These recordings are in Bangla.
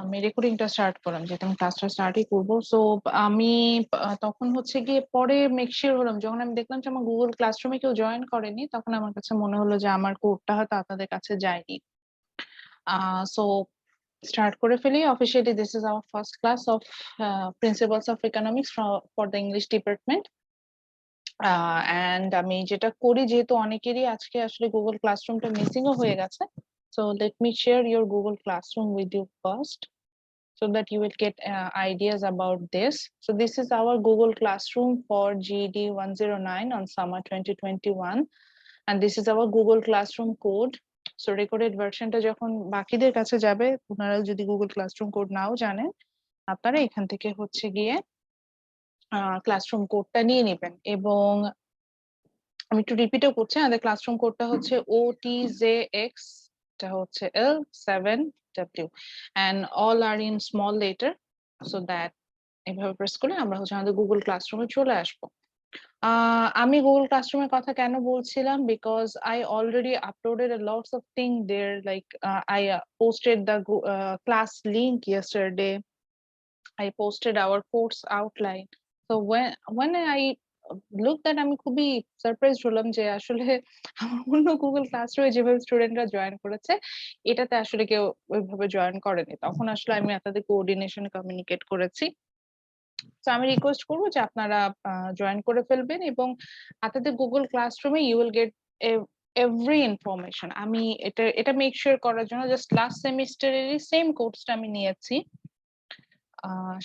আমি রেকর্ডিংটা স্টার্ট করলাম, যেহেতু আমি ক্লাসটা স্টার্টই করবো। সো আমি তখন হচ্ছে গিয়ে পরে মেক শিওর হলাম, যখন আমি দেখলাম যে আমার গুগল ক্লাসরুমে কেউ জয়েন করেনি, তখন আমার কাছে মনে হলো যে আমার কোডটা হয়তো আপনাদের কাছে যায়নি। সো স্টার্ট করে ফেলি officially. This is our first class of principles of economics for the English department. And আমি যেটা করি, যেহেতু অনেকেরই আজকে আসলে গুগল ক্লাসরুমটা মিসিংও হয়ে গেছে, so let me share your Google Classroom with you first, so that you will get ideas about this. So this is our Google Classroom for GED 109 on summer 2021, and this is our Google Classroom code. So recorded versionটা যখন বাকিদের কাছে যাবে, আপনারা যদি Google Classroom code নাও জানেন, আপনারা এখান থেকে হচ্ছে গিয়ে ক্লাসরুম কোডটা নিয়ে নেবেন। এবং আমি একটু রিপিটও করছি, আমাদের ক্লাসরুম কোডটা হচ্ছে OTJX, এটা হচ্ছে L7W, and all are in small letter, so that এভাবে প্রেস করলে আমরা হচ্ছে আমাদের গুগল ক্লাসরুমে চলে আসবো। আমি গুগল ক্লাসরুমের কথা কেন বলছিলাম, because I already uploaded a lots of thing there, like I posted the class link yesterday. I posted our course outline. So when I looked that, আমি খুবই সারপ্রাইজড হলাম যে আসলে আমার অন্য গুগল ক্লাসরুমে যেভাবে স্টুডেন্টরা জয়েন করেছে, এটাতে আসলে কেউ ওইভাবে জয়েন করেনি। তখন আসলে আমি আপনাদের কোঅর্ডিনেশন কমিউনিকেট করেছি। তো আমি রিকোয়েস্ট করবো যে আপনারা জয়েন করে ফেলবেন, এবং আপনাদের গুগল ক্লাসরুমে you will get every information. আমি এটা মেক শিওর করার জন্য জাস্ট লাস্ট সেমিস্টারেরই সেম কোর্সটা আমি নিয়েছি,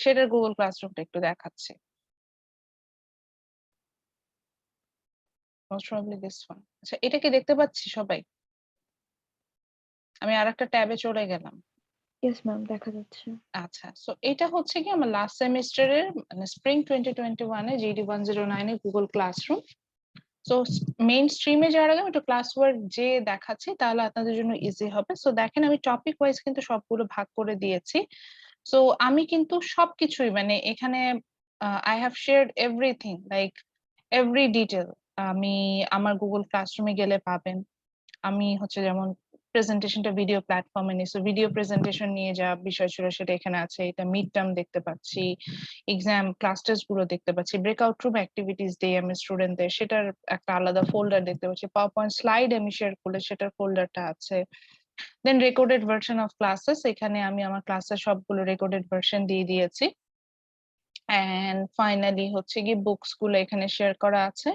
সেটার গুগল ক্লাসরুমটা একটু দেখাচ্ছি। Most probably this one. আচ্ছা, এটা কি দেখতে পাচ্ছি সবাই? আমি আরেকটা ট্যাবে চলে গেলাম। ইয়েস ম্যাম, দেখা যাচ্ছে। আচ্ছা, সো এটা হচ্ছে কি আমার লাস্ট সেমিস্টারের মানে স্প্রিং 2021 এ GD 109 এ গুগল ক্লাসরুম। সো মেইন স্ট্রিমে যাওয়ার আগে আমি একটু ক্লাস ওয়ার্ক যে দেখাচ্ছি, তাহলে আপনাদের জন্য ইজি হবে। সো দেখেন, আমি টপিক ওয়াইজ কিন্তু সবগুলো ভাগ করে দিয়েছি। সো আমি কিন্তু সবকিছুই মানে এখানে I have shared everything, like every detail আমি আমার গুগল ক্লাসরুমে গেলে পাবেন। আমি হচ্ছে যেমন প্রেজেন্টেশনটা ভিডিও প্ল্যাটফর্মে নিয়েছি, ভিডিও প্রেজেন্টেশন নিয়ে যা বিষয় ছিল সেটা এখানে আছে। এটা মিড টার্ম দেখতে পাচ্ছি, এক্সাম ক্লাস টেস্ট গুলো দেখতে পাচ্ছি, ব্রেকআউট রুম অ্যাক্টিভিটিস দেই আমি স্টুডেন্টদের, সেটার একটা আলাদা ফোল্ডার দেখতে পাচ্ছি, পাওয়ার পয়েন্ট স্লাইড আমি শেয়ার করলে সেটার ফোল্ডারটা আছে। দেন রেকর্ডেড ভার্সন অফ ক্লাসেস, এখানে আমি আমার ক্লাসের সবগুলো রেকর্ডেড ভার্সন দিয়ে দিয়েছি। এন্ড ফাইনালি হচ্ছে কি বুকস গুলো এখানে শেয়ার করা আছে,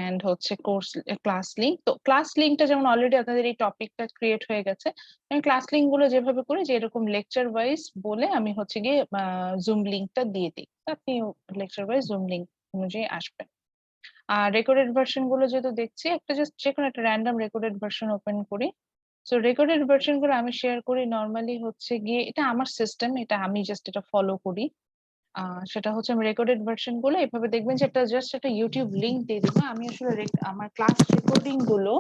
এন্ড হচ্ছে কোর্স ক্লাস লিংক। তো ক্লাস লিংকটা যেমন অলরেডি আপনাদের এই টপিকটা ক্রিয়েট হয়ে গেছে, আমি ক্লাস লিংক গুলো যেভাবে করি যে এরকম লেকচার ওয়াইজ বলে আমি হচ্ছে গিয়ে জুম লিংকটা দিয়ে দিই, আপনি লেকচার ওয়াইজ জুম লিংক অনুযায়ী আসবেন। আর রেকর্ডেড ভার্সন গুলো যেহেতু দেখছি, একটা জাস্ট যেকোনো একটা র্যান্ডম রেকর্ডেড ভার্সন ওপেন করি। সো রেকর্ডেড ভার্সন গুলো আমি শেয়ার করি নর্মালি হচ্ছে গিয়ে, এটা আমার সিস্টেম, এটা আমি জাস্ট এটা ফলো করি। সেটা হচ্ছে আমি রেকর্ডেড ভার্সন গুলো এভাবে দেখবেন যে এটা জাস্ট একটা ইউটিউব লিংক দিয়ে দিবো। আমি আসলে আমার ক্লাস রেকর্ডিং গুলো,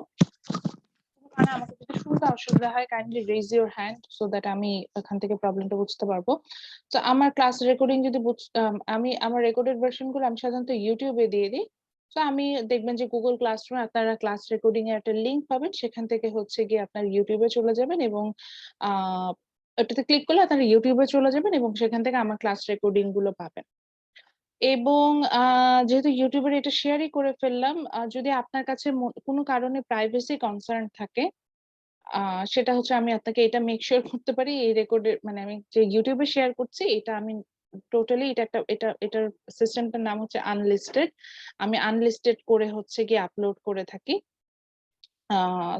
মানে আমাকে যদি শুনতে অসুবিধা হয়, kindly raise your hand so that আমি এখান থেকে প্রবলেমটা বুঝতে পারবো। তো আমার ক্লাস রেকর্ডিং যদি আমি আমার রেকর্ডেড ভার্সন গুলো আমি সাধারণত ইউটিউবে দিয়ে দিই। তো আমি দেখবেন যে গুগল ক্লাসরুমে আপনারা ক্লাস রেকর্ডিং এর একটা লিংক পাবেন, সেখান থেকে হচ্ছে গিয়ে আপনার ইউটিউবে চলে যাবেন, এবং আহ ওটাতে ক্লিক করলে আপনারা ইউটিউবে চলে যাবেন, এবং সেখান থেকে আমার ক্লাস রেকর্ডিং গুলো পাবেন। এবং যেহেতু ইউটিউবের এটা শেয়ারই করে ফেললাম, যদি আপনার কাছে কোনো কারণে প্রাইভেসি কনসার্ন থাকে, সেটা হচ্ছে আমি আপনাকে এটা মেক শিওর করতে পারি, এই রেকর্ডের মানে আমি যে ইউটিউবে শেয়ার করছি এটা আমি টোটালি এটা একটা এটার সিস্টেমটার নাম হচ্ছে আনলিস্টেড। আমি আনলিস্টেড করে হচ্ছে গিয়ে আপলোড করে থাকি।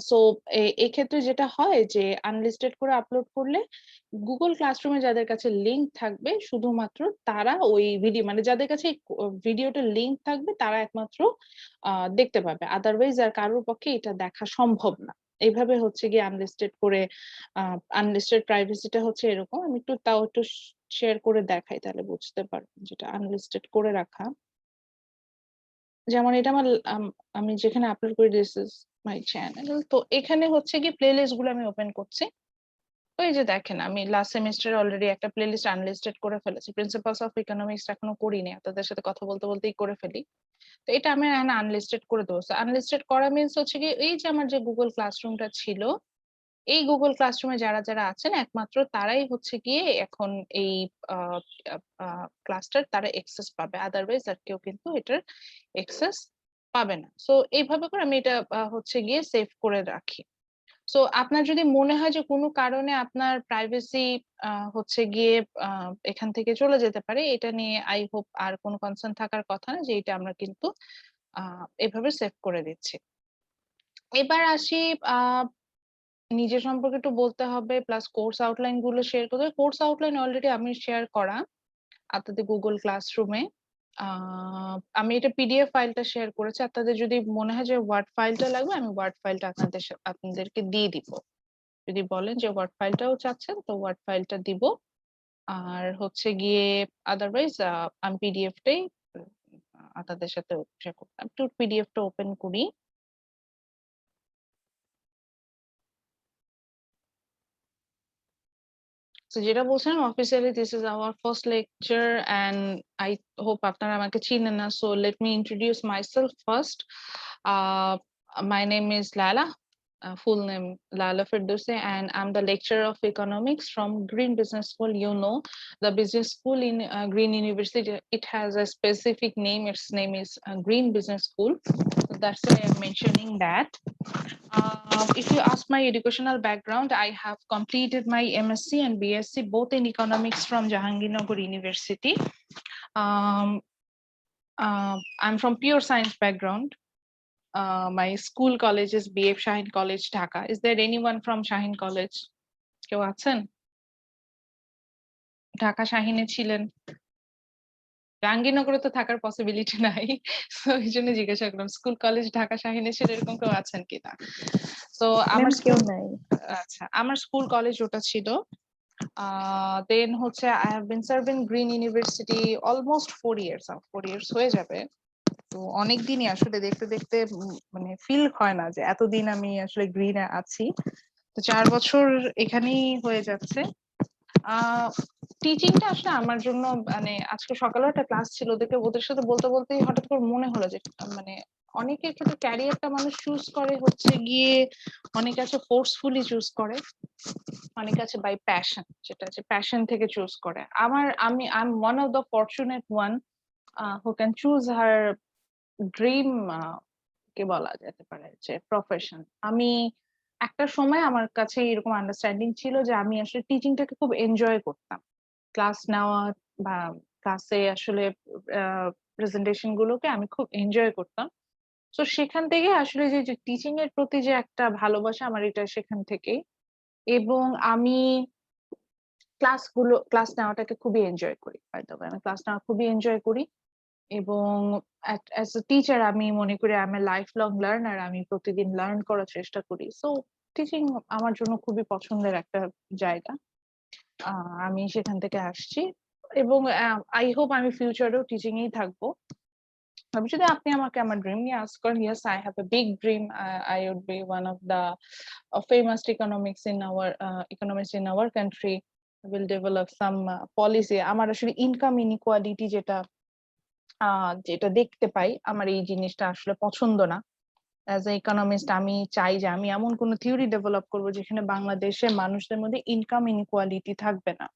সো এক্ষেত্রে যেটা হয় যে আনলিস্টেড করে আপলোড করলে গুগল ক্লাসরুমে যাদের কাছে লিংক থাকবে শুধুমাত্র তারা ওই ভিডিও, মানে যাদের কাছে ভিডিওটার লিংক থাকবে তারা একমাত্র দেখতে পাবে, আদারওয়াইজ আর কারোর পক্ষে এটা দেখা সম্ভব না। এইভাবে হচ্ছে গিয়ে আনলিস্টেড করে, আনলিস্টেড প্রাইভেসিটা হচ্ছে এরকম। আমি একটু তাও একটু শেয়ার করে দেখাই, তাহলে বুঝতে পারবেন যেটা আনলিস্টেড করে রাখা। যেমন এটা আমার আমি যেখানে আপলোড করি, দিস ইজ মাই চ্যানেল। তো এখানে হচ্ছে কি প্লেলিস্ট গুলো আমি ওপেন করছি। তো এই যে দেখেন, আমি লাস্ট সেমিস্টারে অলরেডি একটা প্লেলিস্ট আনলিস্টেড করে ফেলেছি, প্রিন্সিপালস অফ ইকোনমিক্স এখনো করিনি, আপনাদের সাথে কথা বলতে বলতেই করে ফেলি। তো এটা আমি এখন আনলিস্টেড করে দেবো। আনলিস্টেড করা মিনস হচ্ছে কি, এই যে আমার যে গুগল ক্লাসরুমটা ছিল, এই গুগল ক্লাসরুমে যারা যারা আছেন একমাত্র তারাই হচ্ছে গিয়ে এখন এই ক্লাসটার তারা এক্সেস পাবে, আদারওয়াইজ আর কেউ কিন্তু এটার এক্সেস পাবে না। সো এইভাবে করে আমি এটা হচ্ছে গিয়ে সেভ করে রাখি। সো আপনার যদি মনে হয় যে কোনো কারণে আপনার প্রাইভেসি হচ্ছে গিয়ে এখান থেকে চলে যেতে পারে, এটা নিয়ে আই হোপ আর কোনো কনসার্ন থাকার কথা না, যে এটা আমরা কিন্তু এভাবে সেভ করে দিচ্ছি। এবার আসি নিজের সম্পর্কে একটু বলতে হবে, প্লাস কোর্স আউটলাইন গুলো শেয়ার করতে হবে। কোর্স আউটলাইন অলরেডি আমি শেয়ার করা আপনাদের গুগল ক্লাসরুমে। আমি এটা পিডিএফ ফাইলটা শেয়ার করেছি। আপনাদের যদি মনে হয় যে ওয়ার্ড ফাইলটা লাগবে, আমি ওয়ার্ড ফাইলটা আপনাদেরকে দিয়ে দিব। যদি বলেন যে ওয়ার্ড ফাইলটাও চাচ্ছেন তো ওয়ার্ড ফাইলটা দিব। আর হচ্ছে গিয়ে আদারওয়াইজ আমি পিডিএফটাই আপনাদের সাথে শেয়ার করতাম। একটু পিডিএফটা ওপেন করি। তো যেটা বলছিলাম, officially this is our first lecture and I hope আপনারা আমাকে চিনেন না, so let me introduce myself first. My name is Lala, full name Lala Firdousi, and I'm the lecturer of economics from Green Business School. You know, the business school in Green University, it has a specific name. Its name is Green Business School. So that's why I'm mentioning that. If you ask my educational background, I have completed my MSc and BSc both in economics from Jahangirnagar University. I'm from pure science background. My school college is BF Shaheen College, Dhaka. Is there anyone from Shaheen College? কেউ আছেন? ঢাকা শাহিনে ছিলেন? জাহাঙ্গীরনগরে তো থাকার পসিবিলিটি নাই, তো এই জন্য জিজ্ঞাসা করলাম স্কুল কলেজ ঢাকা শাহিনে ছিল এরকম কেউ আছেন কিনা। তো আমার কেউ স্কুল, নাই। আচ্ছা আমার স্কুল কলেজ ওটা ছিল। দেন হচ্ছে I have been serving green university almost 4 years, 4 years হয়ে যাবে। তো অনেকদিনই আসলে দেখতে দেখতে মানে ফিল হয় না যে এতদিন আমি আসলে গ্রিনে আছি। তো 4 বছর এখানেই হয়ে যাচ্ছে। টিচিংটা আসলে আমার জন্য মানে আজকে সকালে একটা ক্লাস ছিল, ওদেরকে ওদের সাথে বলতে বলতেই হঠাৎ করে মনে হলো যে মানে অনেকের ক্ষেত্রে ক্যারিয়ারটা মানুষ চুজ করে হচ্ছে গিয়ে, অনেকে আছে ফোর্সফুলি চুজ করে, অনেকে আছে বাই প্যাশন, যেটা আছে প্যাশন থেকে চুজ করে। আমি I am one of the fortunate one who can choose her dream, কে বলা যেতে পারে যে প্রফেশন। আমি একটা সময় আমার কাছে এরকম আন্ডারস্ট্যান্ডিং ছিল যে আমি আসলে টিচিংটাকে খুব এনজয় করতাম, ক্লাস নেওয়া বা ক্লাসে আসলে প্রেজেন্টেশন গুলোকে আমি খুব এনজয় করতাম। তো সেখান থেকে আসলে যে টিচিং এর প্রতি যে একটা ভালোবাসা আমার, এটা সেখান থেকেই। এবং আমি ক্লাস নেওয়াটাকে খুবই এনজয় করি, বাই দ্য ওয়ে আমি ক্লাস নেওয়া খুবই এনজয় করি। এবং অ্যাজ এ টিচার আমি মনে করি আমি লাইফ লং লার্নার, আমি প্রতিদিন লার্ন করার চেষ্টা করি। সো টিচিং আমার জন্য খুবই পছন্দের একটা জায়গা। আমি সেখান থেকে আসছি এবং আই হোপ আমি ফিউচারেও টিচিং এই থাকবো। যদি আপনি আমাকে আমার ড্রিম নিয়ে আস্ক করেন, yes I have a big dream, I would be one of the famous economists in our country, will develop some policy. আমার আসলে ইনকাম ইনইকুয়ালিটি যেটা দেখতে পাই, আমার এই জিনিসটা আসলে পছন্দ না। অ্যাজ এ ইকোনমিস্ট আমি চাই যে আমি এমন কোন থিওরি ডেভেলপ করব যেখানে বাংলাদেশে মানুষদের মধ্যে ইনকাম ইনইকুয়ালিটি থাকবে না।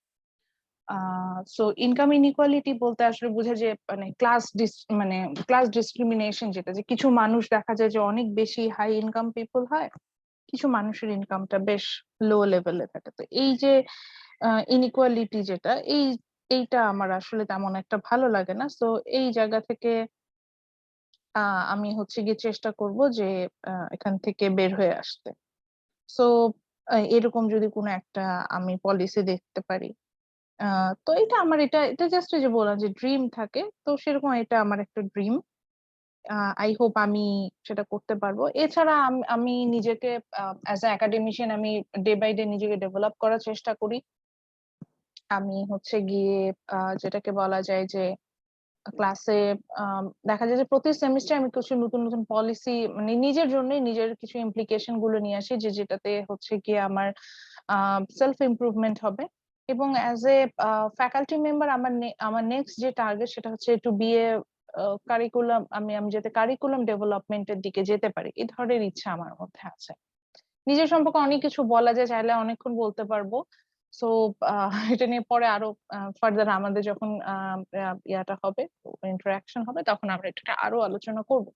সো ইনকাম ইনইকুয়ালিটি বলতে আসলে বোঝায় যে মানে ক্লাস ডিসক্রিমিনেশন, যেটা যে কিছু মানুষ দেখা যায় যে অনেক বেশি হাই ইনকাম পিপল হয়, কিছু মানুষের ইনকামটা বেশ লো লেভেলে থাকে। তো এই যে ইনইকুয়ালিটি যেটা, এইটা আমার আসলে তেমন একটা ভালো লাগে না। সো এই জায়গা থেকে আমি হচ্ছে গিয়ে চেষ্টা করব যে এখান থেকে বের হয়ে আসতে। সো এরকম যদি কোনো একটা আমি পলিসি দেখতে পারি, তো এটা আমার এটা এটা জাস্ট যে বললাম যে ড্রিম থাকে, তো সেরকম এটা আমার একটা ড্রিম। আই হোপ আমি সেটা করতে পারবো। এছাড়া আমি নিজেকে অ্যাজ এ একাডেমিশিয়ান আমি ডে বাই ডে নিজেকে ডেভেলপ করার চেষ্টা করি। আমি হচ্ছে গিয়ে যেটাকে বলা যায় যে ক্লাসে দেখা যায় যে প্রতি সেমিস্টার আমি কিছু নতুন নতুন পলিসি মানে নিজের জন্যই নিজের কিছু ইমপ্লিকেশন গুলো নিয়ে আসি, যেটাতে হচ্ছে গিয়ে আমার সেলফ ইমপ্রুভমেন্ট হবে। এবং অ্যাজ এ ফ্যাকাল্টি মেম্বার আমার নেক্সট যে টার্গেট সেটা হচ্ছে টু বি এ কারিকুলাম, আমি যাতে কারিকুলাম ডেভেলপমেন্টের দিকে যেতে পারি, এই ধরনের ইচ্ছা আমার মধ্যে আছে। নিজের সম্পর্কে অনেক কিছু বলা যায়, চাইলে অনেকক্ষণ বলতে পারবো। সো এটা নিয়ে পরে আরো ফার্দার আমাদের যখন ইয়াটা হবে, ইন্টারাকশন হবে, তখন আমরা এটা আরো আলোচনা করবো।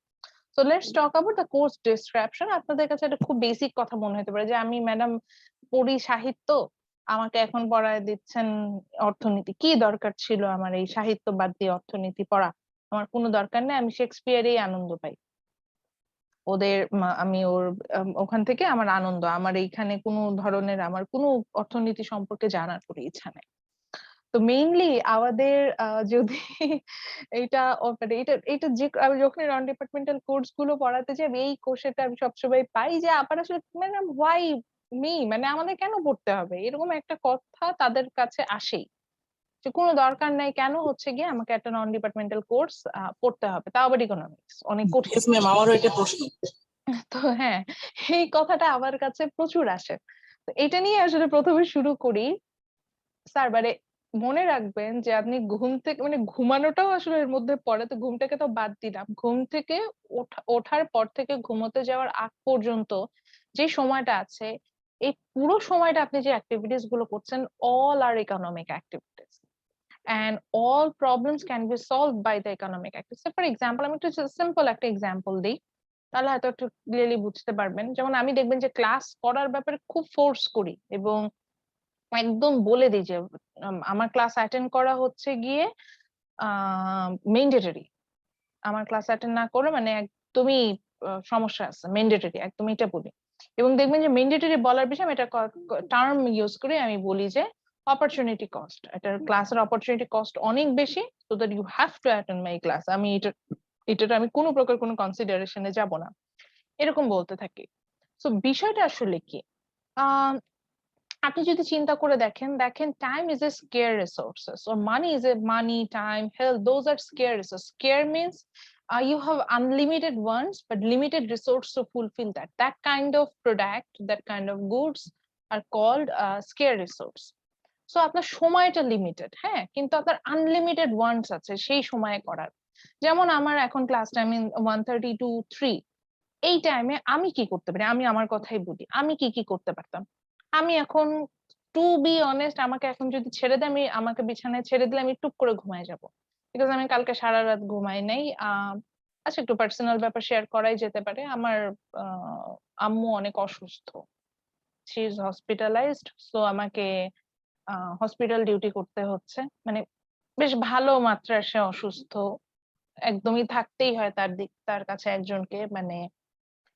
So let's talk about the course description. আপনাদের কাছে এটা খুব বেসিক কথা মনে হতে পারে যে আমি ম্যাডাম পড়ি সাহিত্য, আমাকে এখন পড়ায় দিচ্ছেন অর্থনীতি। কি দরকার ছিল আমার এই সাহিত্য বাদ দিয়ে অর্থনীতি পড়া? আমার কোনো দরকার নেই, আমি শেক্সপিয়ারেই আনন্দ পাই। আমি ওর ওখান থেকে আমার আনন্দ, আমার এইখানে কোনো ধরনের আমার কোনো অর্থনীতি সম্পর্কে জানার কোনো ইচ্ছা নেই। তো মেইনলি আমাদের যদি এটা মানে এটা যে আমি যখন নন ডিপার্টমেন্টাল কোর্স গুলো পড়াতে যাই, এই কোর্সটা আমি সবসময় পাই যে আবার আসলে ম্যাডাম হোয়াই মি, মানে আমাদের কেন পড়তে হবে, এরকম একটা কথা তাদের কাছে আসেই, যে কোনো দরকার নাই, কেন হচ্ছে গিয়ে আমাকে একটা নন ডিপার্টমেন্টাল কোর্স পড়তে হবে, তাও আবার ইকোনমিক্স, অনেক কঠিন। ইয়েস ম্যাম, আমারও এটা প্রশ্ন। তো হ্যাঁ, এই কথাটা আমার কাছে প্রচুর আসে। তো এটা নিয়ে আসলে প্রথমে শুরু করি। স্যার মানে মনে রাখবেন যে আপনি ঘুম থেকে মানে ঘুমানোটাও আসলে এর মধ্যে পড়ে, তো ঘুমটাকে তো বাদ দিলাম, ঘুম থেকে ওঠার পর থেকে ঘুমোতে যাওয়ার আগ পর্যন্ত যে সময়টা আছে, এই পুরো সময়টা আপনি যে অ্যাক্টিভিটিস গুলো করছেন, all are economic activities, and all problems can be solved by the economic activities. So for example, আমি একটু সিম্পল একটা এক্সাম্পল দিই, তাহলে হয়তো একটু ক্লিয়ারলি বুঝতে পারবেন। যেমন আমি দেখবেন যে ক্লাস করার ব্যাপারে খুব ফোর্স করি এবং একদম বলে দিই যে আমার ক্লাস অ্যাটেন্ড করা হচ্ছে গিয়ে ম্যান্ডেটরি, আমার ক্লাস অ্যাটেন্ড না করে মানে একদমই সমস্যা আছে, ম্যান্ডেটরি একদম এটা বলি। এবং দেখবেন যে ম্যান্ডেটরি বলার বিষয় আমি এটা টার্ম ইউজ করে আমি বলি যে অপরচুনিটি কস্ট, এটার ক্লাসের অপরচুনিটি কস্ট অনেক বেশি, so that you have to attend my class, আমি এটা আমি কোনো প্রকার কোনো কনসিডারেশনে যাব না, এরকম বলতে থাকি। সো বিষয়টা আসলে কি, আহ আপনি যদি চিন্তা করে দেখেন time is a scarce resources, or money is a money, time, health, those are scarce resources. Scare means you have unlimited ones but limited resource to fulfill that kind of product, that kind of goods are called scarce resource. So আপনার সময়টা লিমিটেড, হ্যাঁ, কিন্তু আপনার আনলিমিটেড ওয়ান্টস আছে সেই সময়ে করার। যেমন আমার এখন ক্লাস টাইমিং 1:30 to 3, এই টাইমে আমি কি করতে পারি, আমি আমার কথাই বলি, আমি কি করতে পারতাম। আমি এখন টু বি অনেস্ট, আমাকে এখন যদি ছেড়ে দেয়, আমাকে বিছানায় ছেড়ে দিলে আমি টুক করে ঘুমায় যাব, বিকজ আমি কালকে সারা রাত ঘুমাই নাই। আচ্ছা, একটু পার্সোনাল ব্যাপার শেয়ার করাই যেতে পারে। আমার আম্মু অনেক অসুস্থ, শি ইজ হসপিটালাইজড, সো আমাকে হসপিটাল ডিউটি করতে হচ্ছে, মানে বেশ ভালো মাত্রার সে অসুস্থ, একদমই থাকতেই হয় তার কাছে একজনকে, মানে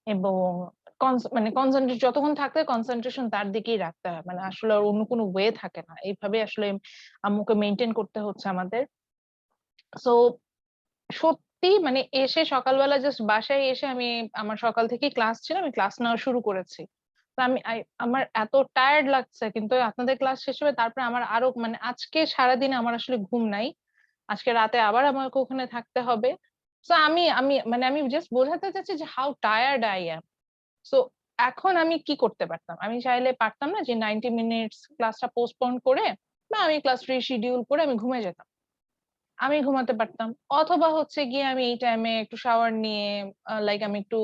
এবং মানে কনসেন্ট্রেট যতক্ষণ থাকতে কনসেন্ট্রেশন তার দিকেই রাখতে হয়, মানে আসলে আর অন্য কোনো ওয়ে থাকে না, এইভাবে আসলে আম্মুকে মেনটেন করতে হচ্ছে আমাদের। সো সত্যি মানে এসে সকালবেলা জাস্ট বাসায় এসে আমি, আমার সকাল থেকেই ক্লাস ছিল, আমি ক্লাস নেওয়া শুরু করেছি, তো আমার এত টায়ার্ড লাগছে, কিন্তু আপনাদের ক্লাস শেষ হবে তারপরে আমার আরো মানে আজকে সারাদিন আমার আসলে ঘুম নাই, আজকে রাতে আবার আমাকে ওখানে থাকতে হবে। তো আমি আমি মানে আমি জাস্ট বোঝাতে চাচ্ছি যে how tired I am. So এখন আমি কি করতে পারতাম, আমি চাইলে পারতাম না যে 90 মিনিটস ক্লাসটা পোস্টপোন করে বা আমি ক্লাস রিশিডিউল করে আমি ঘুমে যেতাম, আমি ঘুমাতে পারতাম। অথবা হচ্ছে গিয়ে আমি এই টাইমে একটু শাওয়ার নিয়ে লাইক আমি একটু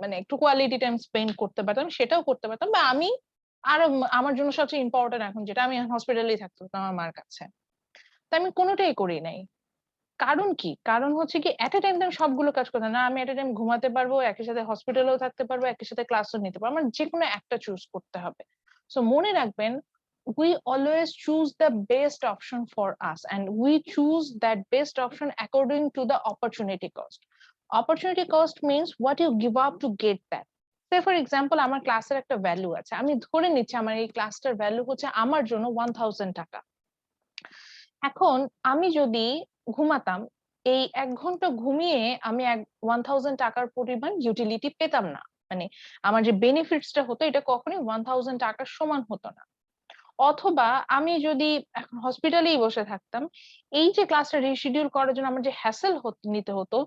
মানে একটু কোয়ালিটি টাইম স্পেন্ড করতে পারতাম, সেটাও করতে পারতাম। বা আমি আরো আমার জন্য সবচেয়ে ইম্পর্টেন্ট এখন যেটা, আমি হসপিটালেই থাকতে হতো আমার মার কাছে, তা আমি কোনোটাই করি নাই। কারণ কি, কারণ হচ্ছে কি এট এ টাইম আমি সবগুলো কাজ করতাম না, আমি এট এ টাইম ঘুমাতে পারবো, একই সাথে হসপিটালেও থাকতে পারবো, একই সাথে ক্লাসও নিতে পারবো, আমার যে কোনো একটা চুজ করতে হবে। সো মনে রাখবেন, we always choose the best option for us and we choose that best option according to the opportunity cost. Opportunity cost means what you give up to get that. Say for example, আমার ক্লাসের একটা ভ্যালু আছে, আমি ধরে নিচ্ছি আমার এই ক্লাসটার ভ্যালু হচ্ছে আমার জন্য 1000 টাকা। এখন আমি যদি ঘুমাতাম, এই 1 ঘন্টা ঘুমিয়ে আমি 1000 টাকার পরিমাণ ইউটিলিটি পেতাম না, মানে আমার যে বেনিফিটসটা হতো এটা কখনোই 1000 টাকার সমান হতো না। অথবা আমি যদি এখন হসপিটালেই বসে থাকতাম, এই যে ক্লাসটা রিশিডিউল করার জন্য আমার যে হ্যাসেল নিতে হতো,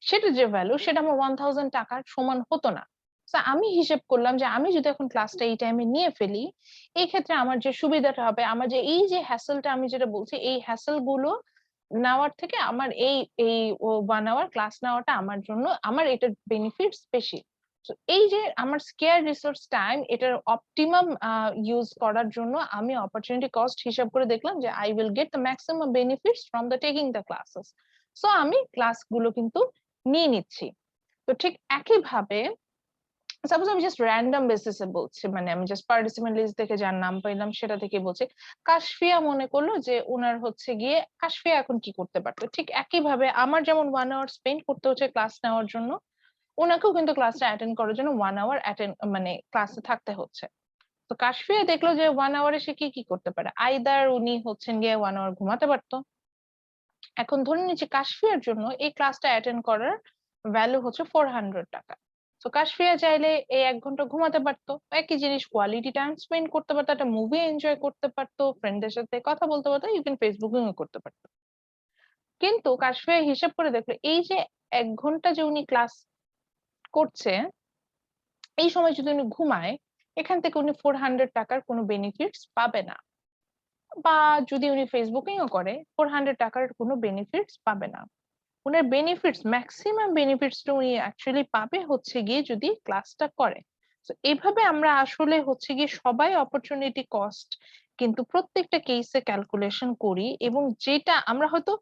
সেটা যে ভ্যালু, সেটা আমার 1000 টাকার সমান হতো না। আমি হিসেব করলাম যে আমি যদি এখন ক্লাসটা এই টাইমে নিয়ে ফেলি, এই ক্ষেত্রে আমার যে সুবিধাটা হবে, আমার যে এই যে হ্যাসেলটা আমি যেটা বলছি, এই হ্যাসেল গুলো নেওয়ার থেকে আমার এই এই 1 আওয়ার ক্লাস নেওয়াটা আমার জন্য, আমার এটার বেনিফিটস বেশি। তো এই যে আমার স্কেয়ার রিসোর্স টাইম, এটার অপটিমাম ইউজ করার জন্য আমি অপরচুনিটি কস্ট হিসাব করে দেখলাম যে I will get the maximum benefits from the taking the classes. So আমি ক্লাসগুলো কিন্তু নিয়ে নিচ্ছি। তো ঠিক একইভাবে সাপোজ আমি জাস্ট র্যান্ডম বেসিসে বলছি, মানে আমি জাস্ট পার্টিসিপেন্ট লিস্ট থেকে যার নাম পাইলাম সেটা থেকে বলছি। কাশফিয়া মনে করলো যে উনার হচ্ছে গিয়ে কাশফিয়া এখন কি করতে পারতো, ঠিক একইভাবে আমার যেমন 1 আওয়ার স্পেন্ড করতে হচ্ছে ক্লাস নেওয়ার জন্য, ওনাকেও কিন্তু ক্লাসটা অ্যাটেন্ড করার জন্য 1 আওয়ার মানে ক্লাসে থাকতে হচ্ছে। তো কাশফিয়া দেখলো যে 1 আওয়ারে সে কি কি করতে পারে, আইদার উনি হচ্ছেন গিয়ে 1 আওয়ার ঘুমাতে পারতো। এখন ধরে নিচ্ছি কাশফিয়ার জন্য এই ক্লাসটা অ্যাটেন্ড করার ভ্যালু হচ্ছে 400 টাকা। তো কাশফিয়া চাইলে এই 1 ঘন্টা ঘুমাতে পারতো, একই জিনিস কোয়ালিটি টাইম স্পেন্ড করতে পারতো, একটা মুভি এনজয় করতে পারতো, ফ্রেন্ডদের সাথে কথা বলতে পারতো, ইভেন ফেসবুকিং করতে পারতো। কিন্তু কাশফিয়া হিসাব করে দেখলো এই যে 1 ঘন্টা যে উনি ক্লাস করছে, এই সময় যদি উনি ঘুমায়, এখান থেকে উনি 400 টাকার কোনো বেনিফিটস পাবে না। বা যদি উনি ফেসবুকিংও করে, 400 টাকার কোনো বেনিফিটস পাবে না। উনার বেনিফিটস, ম্যাক্সিমাম বেনিফিটসটা উনি অ্যাকচুয়ালি পাবে হচ্ছে গিয়ে যদি ক্লাসটা করে। তো এইভাবে আমরা আসলে হচ্ছে গিয়ে সবাই অপরচুনিটি কস্ট কিন্তু প্রত্যেকটা কেসে ক্যালকুলেশন করি, এবং যেটা আমরা হয়তো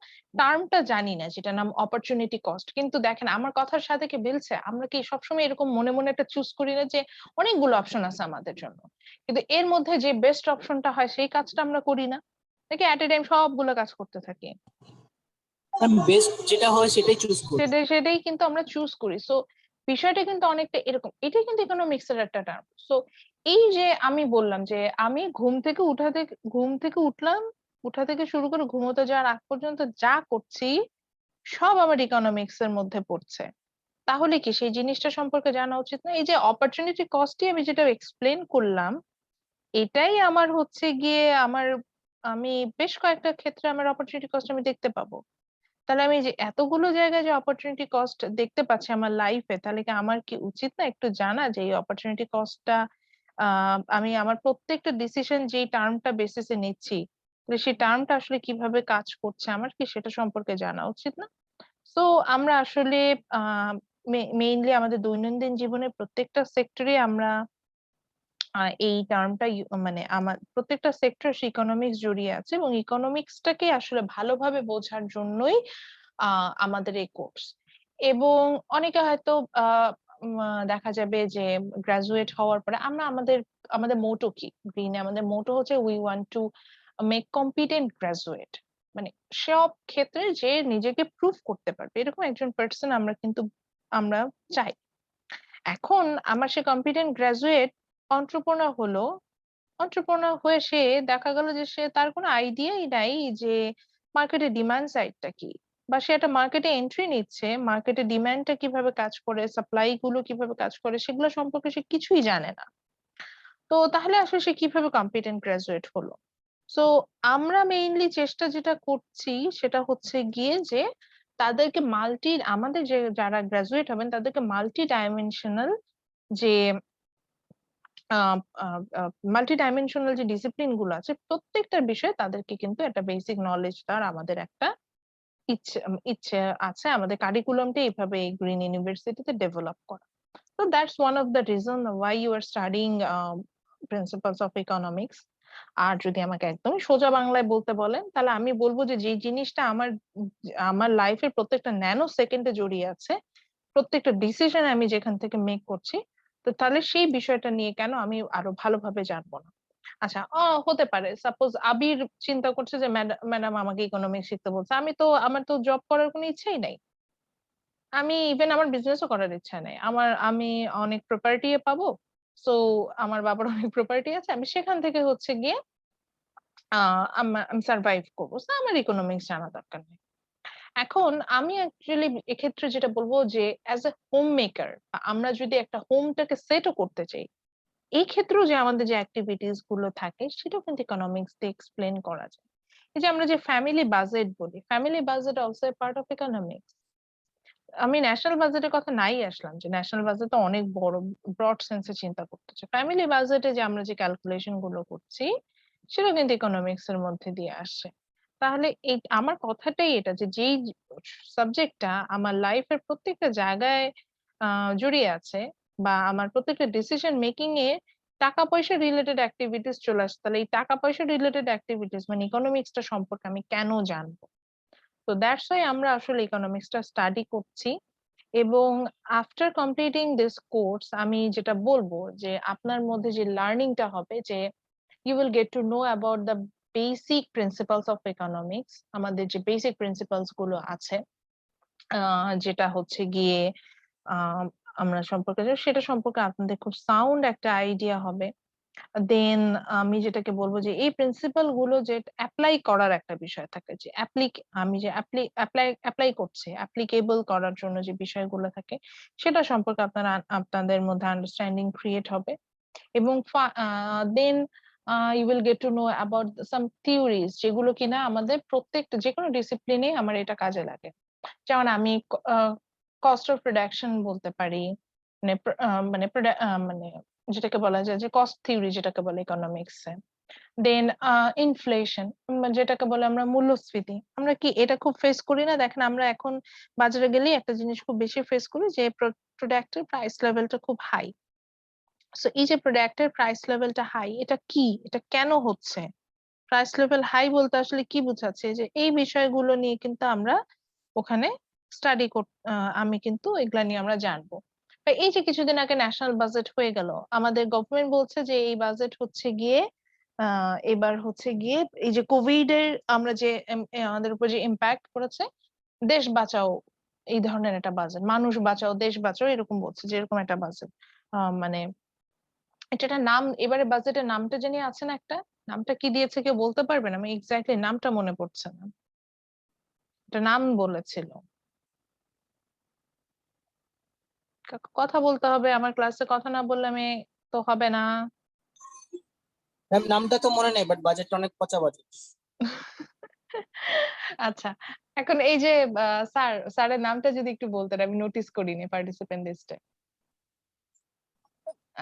টার্মটা জানি না, যেটা নাম অপরচুনিটি কস্ট, কিন্তু দেখেন আমার কথার সাথে কি মিলছে, আমরা কি সবসময় এরকম মনে মনে একটা চুজ করি না যে অনেকগুলো অপশন আছে আমাদের জন্য, কিন্তু এর মধ্যে যে বেস্ট অপশনটা হয় সেই কাজটা আমরা করি না, নাকি অ্যাট এ টাইম সবগুলো কাজ করতে থাকি? বেস্ট যেটা হয় সেটাই চুজ করি। সেটাই কিন্তু আমরা চুজ করি। সো বিষয়টা কিন্তু অনেকটা এরকম, এটাই কিন্তু ইকোনমিক্স এর একটা টার্ম। সো এই যে আমি বললাম যে আমি ঘুম থেকে উঠলাম, উঠা থেকে শুরু করে ঘুমোতে যাওয়ার আগ পর্যন্ত যা করছি সব আমার ইকোনমিক্স এর মধ্যে পড়ছে। তাহলে কি সেই জিনিসটা সম্পর্কে জানা উচিত না? এই যে অপরচুনিটি কস্টই আমি যেটা এক্সপ্লেন করলাম, এটাই আমার হচ্ছে গিয়ে আমি বেশ কয়েকটা ক্ষেত্রে আমার অপরচুনিটি কস্ট আমি দেখতে পাবো। তাহলে আমি যে এতগুলো জায়গায় যে অপরচুনিটি কস্ট দেখতে পাচ্ছি আমার লাইফে, তাহলে কি আমার কি উচিত না একটু জানা যে এই অপরচুনিটি কস্টটা আমি আমার প্রত্যেকটা ডিসিশন যেই টার্মটা বেসিসে নিচ্ছি, তাহলে সেই টার্মটা আসলে কিভাবে কাজ করছে আমার কি সেটা সম্পর্কে জানা উচিত না? সো আমরা আসলে আহ মেইনলি আমাদের দৈনন্দিন জীবনের প্রত্যেকটা সেক্টরে আমরা এই টার্মটা মানে আমার প্রত্যেকটা সেক্টর ইকোনমিক্স জড়িয়ে আছে, এবং ইকোনমিক্সটাকে আসলে ভালোভাবে বোঝার জন্যই আমাদের এই কোর্স। এবং অনেকে হয়তো দেখা যাবে যে গ্রাজুয়েট হওয়ার পরে আমরা আমাদের মোটো কি, গ্রিনে আমাদের মোটো হচ্ছে we want to make competent graduate, মানে সব ক্ষেত্রে যে নিজেকে প্রুভ করতে পারবে এরকম একজন পার্সন আমরা চাই। এখন আমার সে কম্পিটেন্ট গ্রাজুয়েট অন্ত্রপ্রনার হলো, অন্ত্রপ্রনার হয়ে সে দেখা গেল যে সে তার কোনো আইডিয়াই নাই যে মার্কেটে ডিমান্ড সাইডটা কি, বা সে একটা মার্কেটে এন্ট্রি নিচ্ছে, মার্কেটে ডিমান্ডটা কিভাবে কাজ করে, সাপ্লাই গুলো কিভাবে কাজ করে সেগুলো সম্পর্কে সে কিছুই জানে না। তো তাহলে আসলে সে কিভাবে কম্পিটেন্ট গ্রাজুয়েট হলো? সো আমরা মেইনলি চেষ্টা যেটা করছি সেটা হচ্ছে গিয়ে যে তাদেরকে আমাদের যে যারা গ্রাজুয়েট হবেন তাদেরকে মাল্টি ডাইমেনশনাল যে মাল্টি ডাইমেনশনাল যে ডিসিপ্লিন গুলো আছে প্রত্যেকটার বিষয়ে তাদেরকে কিন্তু একটা বেসিক নলেজ দেওয়ার আমাদের একটা ইচ্ছে আছে, আমাদের কারিকুলামটা এইভাবে এই গ্রিন ইউনিভার্সিটিতে ডেভেলপ করা। তো that's one of the reason why you are studying principles of economics. আর যদি আমাকে একদমই সোজা বাংলায় বলতে বলেন তাহলে আমি বলবো যে যে জিনিসটা আমার লাইফের প্রত্যেকটা ন্যানো সেকেন্ডে জড়িয়ে আছে, প্রত্যেকটা ডিসিশন আমি যেখান থেকে মেক করছি, তো তাহলে সেই বিষয়টা নিয়ে কেন আমি আরো ভালোভাবে জানবো না? আচ্ছা, হতে পারে সাপোজ আবির চিন্তা করছে যে ম্যাডাম আমাকে ইকোনমিক্স শিখতে বলছে, আমার তো জব করার কোনো ইচ্ছেই নাই, আমি ইভেন আমার বিজনেসও করার ইচ্ছা নাই, আমি অনেক প্রপার্টি পাবো, সো আমার বাবার অনেক প্রপার্টি আছে, আমি সেখান থেকে হচ্ছে গিয়ে আমি সার্ভাইভ করবো, So, আমার ইকোনমিক্স জানা দরকার নেই। এখন আমি অ্যাকচুয়ালি এক্ষেত্রে যেটা বলবো যে অ্যাজ এ হোম মেকার, আমরা যদি একটা হোমটাকে সেটও করতে চাই, এই ক্ষেত্রেও যে আমাদের যে অ্যাক্টিভিটিস গুলো থাকে সেটাও কিন্তু ইকোনমিক্স দিয়ে এক্সপ্লেন করা যায়। এই যে আমরা যে ফ্যামিলি বাজেট বলি, family budget also a part of economics. আমি ন্যাশনাল বাজেটের কথা নাই আসলাম, যে ন্যাশনাল বাজেট তো অনেক বড়, ব্রড সেন্সে চিন্তা করতেছে, ফ্যামিলি বাজেটে যে আমরা যে ক্যালকুলেশন গুলো করছি সেটা কিন্তু ইকোনমিক্স এর মধ্যে দিয়ে আসছে। তাহলে এই আমার কথাটাই এটা যে যেই সাবজেক্টটা আমার লাইফের প্রত্যেকটা জায়গায় জড়িয়ে আছে, বা আমার প্রত্যেকটা ডিসিশন মেকিং এ টাকা পয়সা রিলেটেড অ্যাক্টিভিটিস চলে আসে, তাহলে এই টাকা পয়সা রিলেটেড অ্যাক্টিভিটিস মানে ইকোনমিক্সটা সম্পর্কে আমি কেন জানবো? তো দ্যাটস ওয়াই আমরা আসলে ইকোনমিক্সটা স্টাডি করছি। এবং আফটার কমপ্লিটিং দিস কোর্স আমি যেটা বলবো যে আপনার মধ্যে যে লার্নিংটা হবে, যে you will get to know about the basic principles of economics, আমাদের যে বেসিক প্রিন্সিপালস গুলো আছে যেটা হচ্ছে গিয়ে আহ আমরা সম্পর্কে সেটা সম্পর্কে আপনাদের খুব সাউন্ড একটা আইডিয়া হবে। দেন আমি যেটাকে বলবো যে এই প্রিন্সিপাল গুলো যে অ্যাপ্লাই করার একটা বিষয় থাকে, যে আমি যে অ্যাপ্লাই করছি, অ্যাপ্লিকেবল করার জন্য যে বিষয়গুলো থাকে সেটা সম্পর্কে আপনাদের মধ্যে আন্ডারস্ট্যান্ডিং ক্রিয়েট হবে। এবং then you will get to know about some theories, যেগুলো কিনা আমাদের প্রত্যেকটা যে কোনো ডিসিপ্লিনে আমার এটা কাজে লাগে। যেমন আমি কস্ট অফ প্রোডাকশন বলতে পারি, মানে মানে যেটাকে বলা যায় যে কস্ট থিওরি যেটাকে বলে ইকোনমিক্সে। দেন ইনফ্লেশন যেটাকে বলে আমরা মূল্যস্ফীতি, আমরা কি এটা খুব ফেস করি না? দেখেন আমরা এখন বাজারে গেলেই একটা জিনিস খুব বেশি ফেস করি, যে প্রোডাক্টের প্রাইস লেভেলটা খুব হাই। সো এই যে প্রোডাক্টের প্রাইস লেভেলটা হাই, এটা কি, এটা কেন হচ্ছে? প্রাইস লেভেল হাই বলতে আসলে কি বোঝাচ্ছে? যে এই বিষয়গুলো নিয়ে কিন্তু আমরা ওখানে স্টাডি আমি কিন্তু এগুলা নিয়ে আমরা জানবো। এই যে কিছুদিন আগে ন্যাশনাল বাজেট হয়ে গেল, আমাদের গভর্নমেন্ট বলছে যে এই বাজেট হচ্ছে গিয়ে এবার হচ্ছে গিয়ে এই যে কোভিড এর আমরা যে আমাদের উপর যে ইম্প্যাক্ট করেছে, দেশ বাঁচাও এই ধরনের একটা বাজেট, মানুষ বাঁচাও দেশ বাঁচাও এরকম বলছে, যে এরকম একটা বাজেট। মানে এটা নাম, এবারে বাজেটের নামটা জানি আছে না একটা, নামটা কি দিয়েছে কেউ বলতে পারবেন? আমি এক্স্যাক্টলি নামটা মনে পড়ছে না, একটা নাম বলেছিল। কথা বলতে হবে, আমার ক্লাসে কথা না বললে আমি তো হবে না। ম্যাম নামটা তো মনে নেই, বাট বাজেটটা অনেক পচা বাজেট। আচ্ছা, এখন এই যে স্যারের নামটা যদি একটু বলতেন, আমি নোটিস করিনি পার্টিসিপেন্ট লিস্টে।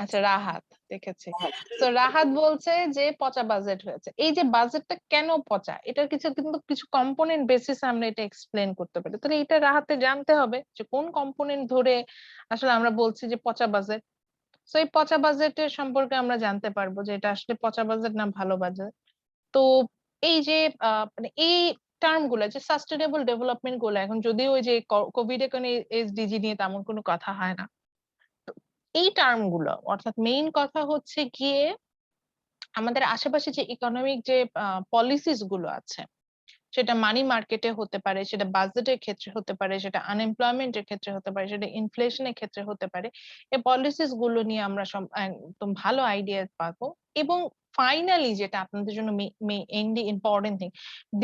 আচ্ছা, রাহাত, দেখেছি। তো রাহাত বলছে যে পচা বাজেট হয়েছে। এই যে বাজেটটা কেন পচা, এটার কিছু কম্পোনেন্ট বেসিস আমরা এটা এক্সপ্লেন করতে পারি। তাহলে এটা রাহাতে জানতে হবে যে কোন কম্পোনেন্ট ধরে আসলে আমরা বলছি যে পচা বাজেট। তো এই পচা বাজেটের সম্পর্কে আমরা জানতে পারবো যে এটা আসলে পচা বাজেট না ভালো বাজেট। তো এই যে মানে এই টার্ম গুলো, যে সাস্টেনেবল ডেভেলপমেন্ট গুলো, এখন যদিও ওই যে কোভিড এ কোনো এসডিজি নিয়ে তেমন কোনো কথা হয় না, এই টার্ম গুলো অর্থাৎ মেইন কথা হচ্ছে গিয়ে আমাদের আশেপাশে যে ইকোনমিক যে পলিসিস গুলো আছে, সেটা মানি মার্কেটে হতে পারে, সেটা বাজেটের ক্ষেত্রে হতে পারে, সেটা আনএমপ্লয়মেন্টের ক্ষেত্রে হতে পারে, সেটা ইনফ্লেশনের ক্ষেত্রে হতে পারে, এই পলিসিস গুলো নিয়ে আমরা সব একদম ভালো আইডিয়া পাবো। এবং ফাইনালি যেটা আপনাদের জন্য mainly important thing,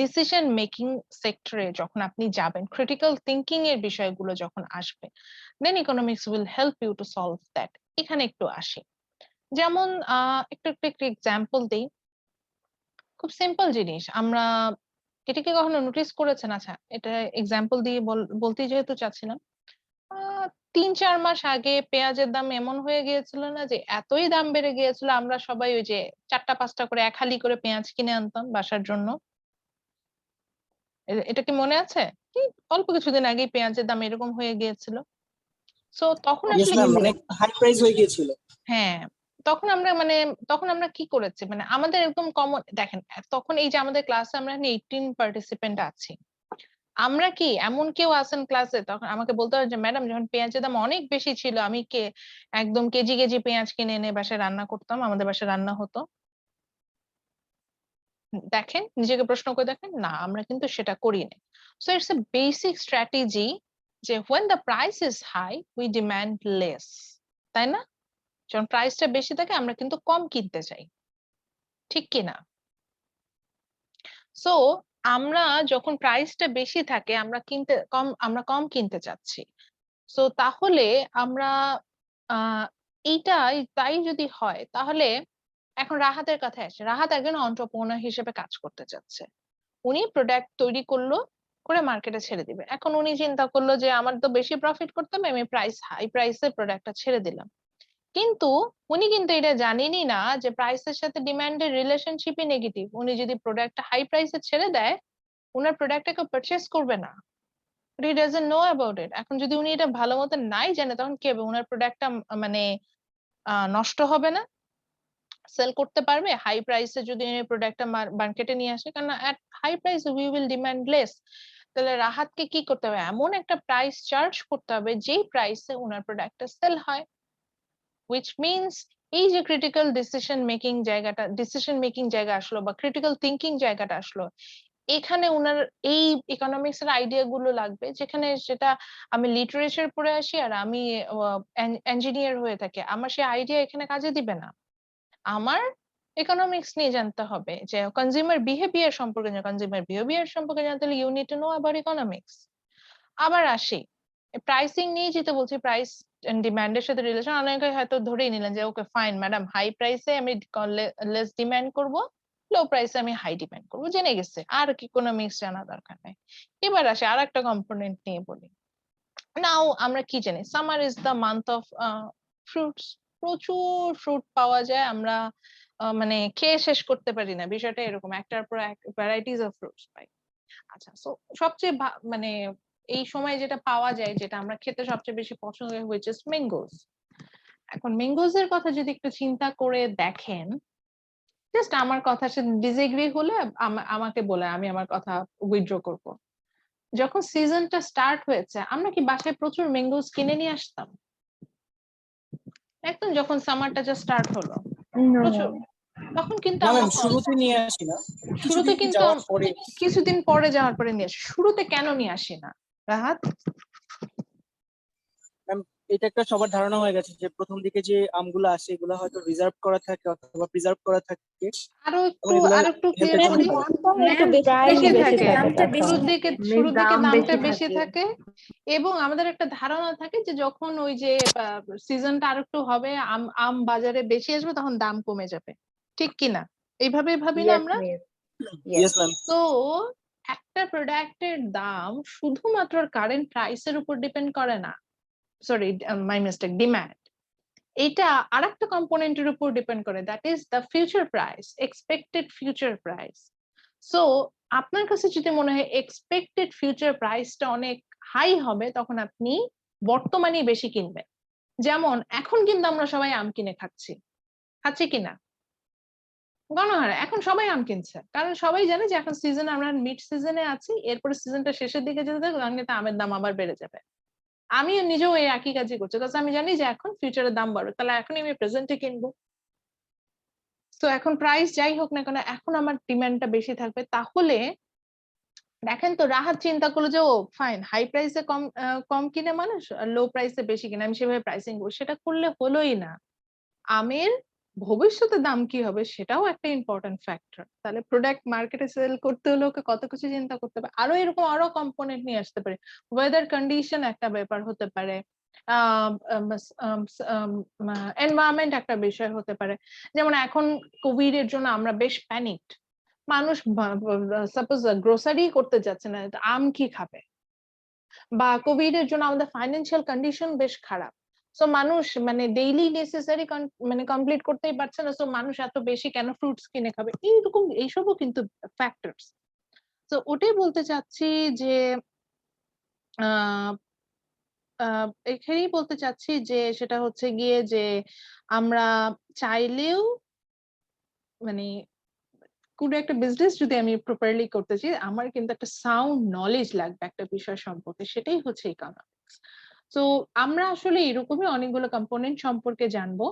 decision making সেক্টরে যখন আপনি যাবেন, ক্রিটিক্যাল থিঙ্কিং এর বিষয়গুলো যখন আসবে, then economics will help you to solve that. এখানে একটু আসি, যেমন একটু এক্সাম্পল দিই, খুব সিম্পল জিনিস। আমরা এটা কি কখনো নোটিস করেছেন? আচ্ছা, এটা এক্সাম্পল দিয়ে বলতে যেহেতু চাচ্ছিলাম, 3-4 মাস আগে পেঁয়াজের দাম এমন হয়ে গিয়েছিল না, যে এতই দাম বেড়ে গিয়েছিল আমরা সবাই ওই যে 4টা-5টা করে 1 হালি করে পেঁয়াজ কিনে আনতাম বাসার জন্য। এটা কি মনে আছে? কি অল্প কিছুদিন আগেই পেঁয়াজের দাম এরকম হয়ে গিয়েছিল। সো তখন ইয়েস আসলে ম্যাম, অনেক হাই প্রাইস হয়ে গিয়েছিল। হ্যাঁ, তখন আমরা কি করেছি, মানে আমাদের একদম কমন দেখেন, তখন এই যে আমাদের ক্লাসে আমরা 18 পার্টিসিপেন্ট আছি, আমরা কি এমন কেউ আছেন ক্লাসে তখন আমাকে বলতে হয় যে ম্যাডাম যখন পেঁয়াজের দাম অনেক বেশি ছিল আমি একদম কেজি কেজি পেঁয়াজ কিনে এনে বাসায় রান্না করতাম, আমাদের বাসায় রান্না হতো? দেখেন, নিজেকে প্রশ্ন করে দেখেন, না আমরা কিন্তু সেটা করি না। So it's a basic strategy যে when the price is high we demand less, তাই না? যখন প্রাইসটা বেশি থাকে আমরা কিন্তু কম কিনতে চাই, ঠিক কি না? সো আমরা যখন প্রাইসটা বেশি থাকে আমরা কম কিনতে চাচ্ছি। সো তাহলে আমরা আহ এইটাই তাই যদি হয়, তাহলে এখন রাহাতের কথায় আসে। রাহাত একজন এন্টারপ্রেনার হিসেবে কাজ করতে চাচ্ছে, উনি প্রোডাক্ট তৈরি করলো, করে মার্কেটে ছেড়ে দিবে। এখন উনি চিন্তা করলো যে আমার তো বেশি প্রফিট করতে হবে, আমি হাই প্রাইসে প্রোডাক্টটা ছেড়ে দিলাম। কিন্তু উনি কিন্তু এটা জানেনই না যে প্রাইসের সাথে ডিমান্ডের রিলেশনশিপই নেগেটিভ। উনি যদি প্রোডাক্টটা হাই প্রাইসে ছেড়ে দেয়, ওনার প্রোডাক্টটা কেউ পারচেস করবে না। but he doesn't know about it. এখন যদি উনি এটা ভালো মতো নাই জানে তখন কি হবে, ওনার প্রোডাক্টটা মানে নষ্ট হবে না, সেল করতে পারবে হাই প্রাইসে যদি প্রোডাক্টটা মার্কেটে নিয়ে আসে, কারণ at high price we will demand less. তাহলে রাহাতকে কি করতে হবে, এমন একটা প্রাইস চার্জ করতে হবে যেই প্রাইসে ওনার প্রোডাক্টটা সেল হয়, which means এই যে ক্রিটিক্যাল ডিসিশন মেকিং জায়গা আসলো বা ক্রিটিক্যাল থিঙ্কিং জায়গাটা আসলো, এখানে ওনার এই ইকোনমিক্স এর আইডিয়া গুলো লাগবে, যেখানে সেটা আমি লিটারেচার পড়ে আসি আর আমি ইঞ্জিনিয়ার হয়ে থাকি, আমার সেই আইডিয়া এখানে কাজে দিবে না। আমার ইকোনমিক্স নিয়ে জানতে হবে, যে কনজিউমার বিহেভিয়ার সম্পর্কে জানতে হলে you need to know about economics. আবার আসি প্রাইসিং নিয়ে যেতে বলছি, প্রাইস ডিমান্ডের সাথে রিলেশন, অনেকে হয়তো ধরেই নিলেন যে ওকে ফাইন ম্যাডাম, হাই প্রাইসে আমি লেস ডিমান্ড করব, লো প্রাইসে আমি হাই ডিমান্ড করবো, জেনে গেছে, আর কি ইকোনমিক্স জানা দরকার নেই। এবার আসে আর একটা কম্পোনেন্ট নিয়ে বলি। নাও আমরা কি জানি, summer is the month of fruits, প্রচুর ফ্রুট পাওয়া যায়, আমরা মানে খেয়ে শেষ করতে পারি না, বিষয়টা এরকম, একটার পর এক ভ্যারাইটিস অফ ফ্রুটস পাই। আচ্ছা, সো সবচেয়ে মানে এই সময় যেটা পাওয়া যায়, যেটা আমরা খেতে সবচেয়ে বেশি পছন্দ করি, হুইচ ইজ ম্যাঙ্গোস। এখন ম্যাঙ্গোস এর কথা যদি একটু চিন্তা করে দেখেন, জাস্ট আমার কথার সাথে ডিসএগ্রি হলে আমাকে বলে, আমি আমার কথা উইথড্র করব। যখন সিজনটা স্টার্ট হয়েছে, আমরা কি বাসায় প্রচুর ম্যাঙ্গোস কিনে নিয়ে আসতাম? একদম যখন সামারটা জাস্ট স্টার্ট হলো No, প্রচুর, তখন কিন্তু না আমরা ম্যাম, শুরুতে নিয়ে আসি না, শুরুতে কিছুদিন কিন্তু যাওয়ার পরে। কিছুদিন পরে যাওয়ার পরে নিয়ে আসি, শুরুতে কেন নিয়ে আসি না রাহাত? ম্যাম, এটা একটা সবার ধারণা হয়ে গেছে যে প্রথম দিকে যে আমগুলো আসে এগুলো হয়তো রিজার্ভ করা থাকে অথবা প্রিজার্ভ করা থাকে, আরো এবং একটু এগুলো ক্লিয়ার হেলথের জন্য করি। ভালো। বেশি বেশি থাকে, থাকে তার শুরুর কারণে। দিকে দামটা বেশি থাকে, এবং আমাদের একটা ধারণা থাকে যে যখন ওই যে সিজনটা আর একটু হবে, আম আম বাজারে বেশি আসবে, তখন দাম কমে যাবে, ঠিক কি না? এইভাবে ভাবি না আমরা? Yes ma'am. তো একটা প্রোডাক্টের দাম শুধুমাত্র কারেন্ট প্রাইসের উপর ডিপেন্ড করে না, সরি মাই মিস্টেক, ডিমান্ড, এটা আরেকটা কম্পোনেন্টের উপর ডিপেন্ড করে, that is the future price, expected future price. So আপনার কাছে যদি মনে হয় এক্সপেক্টেড ফিউচার প্রাইসটা অনেক হাই হবে, তখন আপনি বর্তমানেই বেশি কিনবেন। যেমন এখন কিন্তু আমরা সবাই আম কিনে খাচ্ছি কিনা গণহারে, এখন সবাই আম কিনছে, কারণ সবাই জানে যে এখন সিজন, আমরা মিড সিজনে আছি, এরপরে সিজনটা শেষের দিকে যেতে থাকবে, তখন কিন্তু আমের দাম আবার বেড়ে যাবে। আমি নিজেও এই একই কাজই করছি, কারণ আমি জানি যে এখন ফিউচারের দাম বাড়বে, তাহলে এখনই আমি প্রেজেন্টে কিনবো। তো এখন প্রাইস যাই হোক না কেন, এখন আমার ডিমান্ডটা বেশি থাকবে। তাহলে দেখেন তো, রাহাত চিন্তা করলো যে ও ফাইন, হাই প্রাইসে কম কিনে মানুষ, লো প্রাইসে বেশি কিনে, আমি সেভাবে প্রাইসিং করবো, সেটা করলে হলোই না। আমের ভবিষ্যতে দাম কি হবে সেটাও একটা ইম্পর্টেন্ট ফ্যাক্টর। তাহলে প্রোডাক্ট মার্কেটে সেল করতে হলে ওকে কত কিছু চিন্তা করতে হবে, আরো এরকম আরো কম্পোনেন্ট নিয়ে আসতে পারে। ওয়েদার কন্ডিশন একটা ব্যাপার হতে পারে, এনভায়রনমেন্ট একটা বিষয় হতে পারে। যেমন এখন কোভিড এর জন্য আমরা বেশ প্যানিকড, মানুষ সাপোজ গ্রোসারি করতে যাচ্ছে না, আম কি খাবে, বা কোভিড এর জন্য আমাদের ফাইন্যান্সিয়াল কন্ডিশন বেশ খারাপ, সো মানুষ মানে ডেইলি নেসেসারি মানে কমপ্লিট করতেই পারছে না, সো মানুষ এত বেশি কেন ফ্রুটস কিনে খাবে, এইরকম এইসবও কিন্তু ফ্যাক্টরস। তো ওটাই বলতে চাচ্ছি যে আহ এখানেই বলতে চাচ্ছি যে সেটা হচ্ছে গিয়ে যে আমরা চাইলেও মানে কোনো একটা বিজনেস যদি আমি প্রপারলি করতে চাই, আমার কিন্তু একটা সাউন্ড নলেজ লাগবে একটা বিষয় সম্পর্কে, সেটাই হচ্ছে ইকোনমিক্স। তো আমরা আসলে এরকমই অনেকগুলো কম্পোনেন্ট সম্পর্কে জানবো।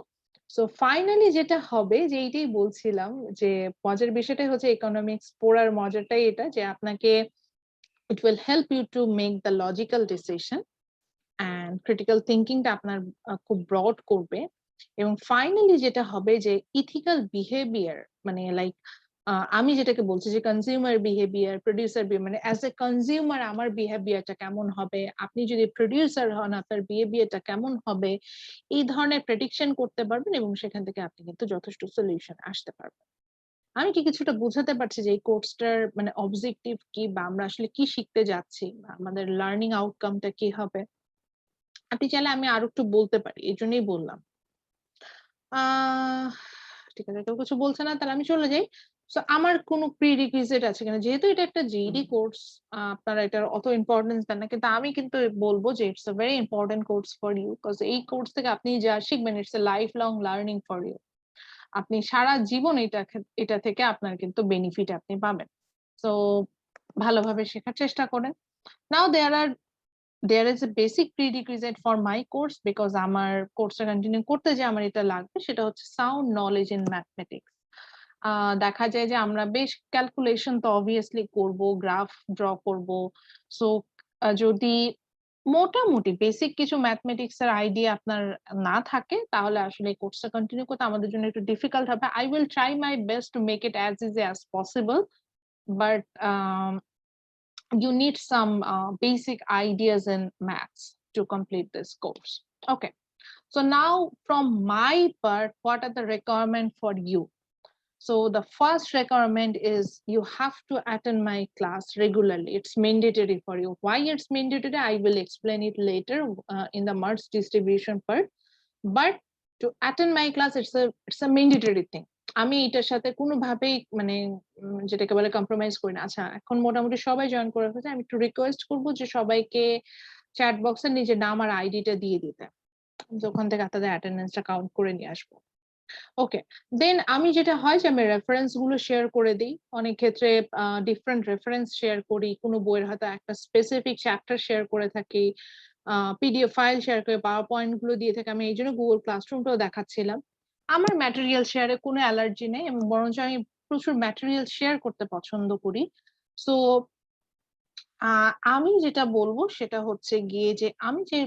সো ফাইনালি যেটা হবে, যে এইটাই বলছিলাম, যে মজার বিষয়টাই হচ্ছে ইকোনমিক্স পড়ার মজাটাই এটা, যে আপনাকে it will help you to make the logical decision, and critical থিঙ্কিংটা আপনার খুব ব্রড করবে। এবং ফাইনালি যেটা হবে যে ইথিক্যাল বিহেভিয়ার, মানে লাইক আমি যেটাকে বলছি যে কনজিউমার বিহেভিয়ার, প্রডিউসার বিহেভিয়ার, মানে অ্যাজ এ কনজিউমার আমার বিহেভিয়ারটা কেমন হবে, আপনি যদি প্রডিউসার হন আপনার বিহেভিয়ারটা কেমন হবে, এই ধরনের প্রেডিকশন করতে পারবেন, এবং সেখান থেকে আপনি কিন্তু যথেষ্ট সলিউশন আসতে পারবেন। আমি কি কিছুটা বোঝাতে পারছি যে এই কোর্সটার মানে অবজেক্টিভ কি, বা আমরা আসলে কি শিখতে যাচ্ছি, বা আমাদের লার্নিং আউটকামটা কি হবে? আপনি চাইলে আমি আরো একটু বলতে পারি, এই জন্যই বললাম। আহ ঠিক আছে, কেউ কিছু বলছে না, তাহলে আমি চলে যাই। সো আমার কোনো প্রিরিকুইজিট আছে কিনা, যেহেতু এটা একটা জিইডি কোর্স, আপনারা এটার অত ইম্পর্টেন্স দেন না, কিন্তু আমি কিন্তু বলবো যে it's a very important course for you, because এই কোর্স থেকে আপনি যা শিখবেন it's a lifelong learning for you. আপনি সারা জীবন এটা থেকে আপনার কিন্তু বেনিফিট আপনি পাবেন। সো ভালোভাবে শেখার চেষ্টা করেন। নাও there is a basic prerequisite for my course, because আমার কোর্সটা কন্টিনিউ করতে যে আমার এটা লাগবে, সেটা হচ্ছে সাউন্ড নলেজ ইন ম্যাথমেটিক্স। দেখা যায় যে আমরা বেশ ক্যালকুলেশন তো অবভিয়াসলি করব, গ্রাফ ড্র করব। সো যদি মোটামুটি বেসিক কিছু ম্যাথমেটিক্স এর আইডিয়া আপনার না থাকে, তাহলে আসলে এই কোর্সটা কন্টিনিউ করতে আমাদের জন্য একটু ডিফিকাল্ট হবে। I will try my best to make it as easy as possible, but you need some basic ideas in maths to complete this course. Okay, so now from my part, what are the requirements for you? So the first requirement is you have to attend my class regularly. It's mandatory for you. Why it's mandatory, I will explain it later in the marks distribution part. But to attend my class, it's a mandatory thing. আমি এটার সাথে কোনোভাবেই মানে যেটাকে বলে কম্প্রোমাইজ করি না। আচ্ছা, এখন মোটামুটি সবাই জয়েন করে ফেলেছে, আমি একটু রিকোয়েস্ট করবো যে সবাইকে চ্যাট বক্সে নিজের নাম আর আইডিটা দিয়ে দিতে, ওখান থেকে তাদের অ্যাটেন্ডেন্সটা কাউন্ট করে নিয়ে আসবো। ওকে, দেন আমি যেটা হয় যে আমি রেফারেন্স গুলো শেয়ার করে দিই। অনেক ক্ষেত্রে ডিফারেন্ট রেফারেন্স শেয়ার করি, কোনো বইয়ের হয়তো একটা স্পেসিফিক চ্যাপ্টার শেয়ার করে থাকি, পিডিএফ ফাইল শেয়ার করে, পাওয়ার পয়েন্ট গুলো দিয়ে থাকি। আমি এই জন্য গুগল ক্লাসরুমটাও দেখাচ্ছিলাম। আমার ম্যাটেরিয়াল শেয়ারে কোনো অ্যালার্জি নেই, এবং বরঞ্চ আমি প্রচুর ম্যাটেরিয়াল শেয়ার করতে পছন্দ করি। সো আমি যেটা বলবো সেটা হচ্ছে গিয়ে যে আমি যে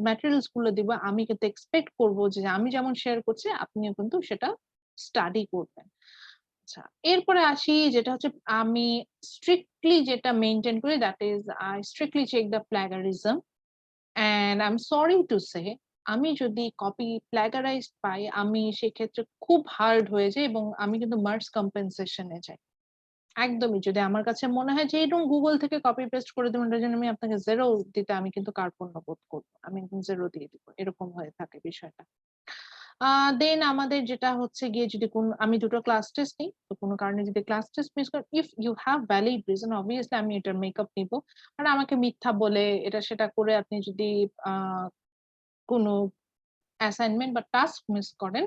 ম্যাটেরিয়ালস গুলো দিব, আমি কিন্তু এক্সপেক্ট করবো যে আমি যেমন শেয়ার করছি আপনিও কিন্তু সেটা স্টাডি করবেন। আচ্ছা, এরপরে আসি যেটা হচ্ছে আমি স্ট্রিক্টলি যেটা মেইনটেইন করি, that is I strictly check the plagiarism. And I am sorry to say, আমি যদি কপি প্ল্যাগারাইজড পাই, আমি সেক্ষেত্রে খুব হার্ড হয়ে যায় এবং আমি কিন্তু মার্কস কম্পেনসেশনে যাই। একদমই, যদি আমার কাছে মনে হয় যে এরকম গুগল থেকে কপি পেস্ট করে দেবেন, এটার জন্য আমি আপনাকে জেরো দিতে আমি কিন্তু কার্পণ্য বোধ করবো, আমি একদম জেরো দিয়ে দিব, এরকম হয়ে থাকে বিষয়টা। দেন আমাদের যেটা হচ্ছে গিয়ে যদি আমি দুটো ক্লাস টেস্ট নিই, তো কোনো কারণে যদি ক্লাস টেস্ট মিস করেন, if you have valid reason, obviously আমি এটার মেকআপ নিব। আর আমাকে মিথ্যা বলে এটা সেটা করে আপনি যদি কোনো অ্যাসাইনমেন্ট বা টাস্ক মিস করেন,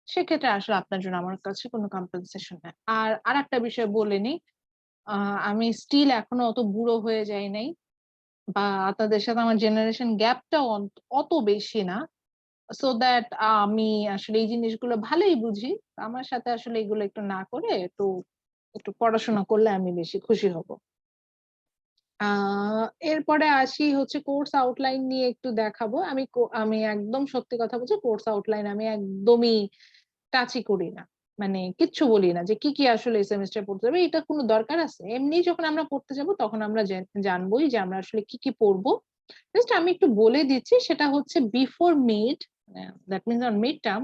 সেক্ষেত্রে আসলে আপনার জন্য আমার কাছে কোনো কম্পেনসেশন নেই। আর আরেকটা বিষয় বলে নিই, আমি স্টিল এখনো অত বুড়ো হয়ে যাই নাই, বা আপনাদের সাথে আমার জেনারেশন গ্যাপটাও অত বেশি না, সো দ্যাট আমি আসলে এই জিনিসগুলো ভালোই বুঝি। আমার সাথে আসলে এগুলো একটু না করে একটু একটু পড়াশোনা করলে আমি বেশি খুশি হব। এরপরে আসি হচ্ছে কোর্স আউটলাইন নিয়ে একটু দেখাবো। আমি একদম সত্যি কথা বলছি, কোর্স আউটলাইন আমি একদমই টাচই করি না। মানে কিচ্ছু বলি না যে কি কি আসলে এই সেমেস্টারে পড়তে হবে, এটা কোনো দরকার আছে? এমনি যখন আমরা পড়তে যাব তখন আমরা জানবোই যে আমরা আসলে কি কি পড়বো। জাস্ট আমি একটু বলে দিচ্ছি, সেটা হচ্ছে before mid, that means on mid term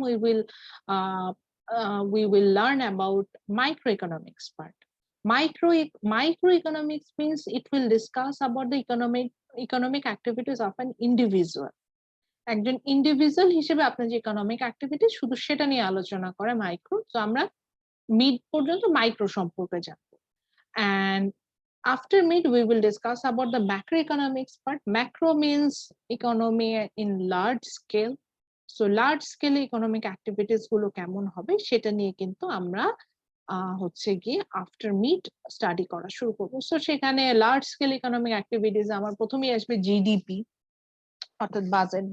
uh, we will learn about microeconomics part. Microeconomics means it will discuss about the economic activities of an individual. একজন ইন্ডিভিজুয়াল হিসেবে আপনার যে ইকোনমিক অ্যাক্টিভিটি, শুধু সেটা নিয়ে আলোচনা করে মাইক্রো। তো আমরা মিড পর্যন্ত মাইক্রো সম্পর্কে জানবো। And after mid, we will discuss about the macroeconomics part. Macro means economy in large scale. So large scale economic activities গুলো কেমন হবে সেটা নিয়ে কিন্তু আমরা হচ্ছে গিয়ে আফটার মিড স্টাডি করা শুরু করবো। সো সেখানে লার্জ স্কেল ইকোনমিক অ্যাক্টিভিটিস আমার প্রথমেই আসবে জিডিপি, অর্থাৎ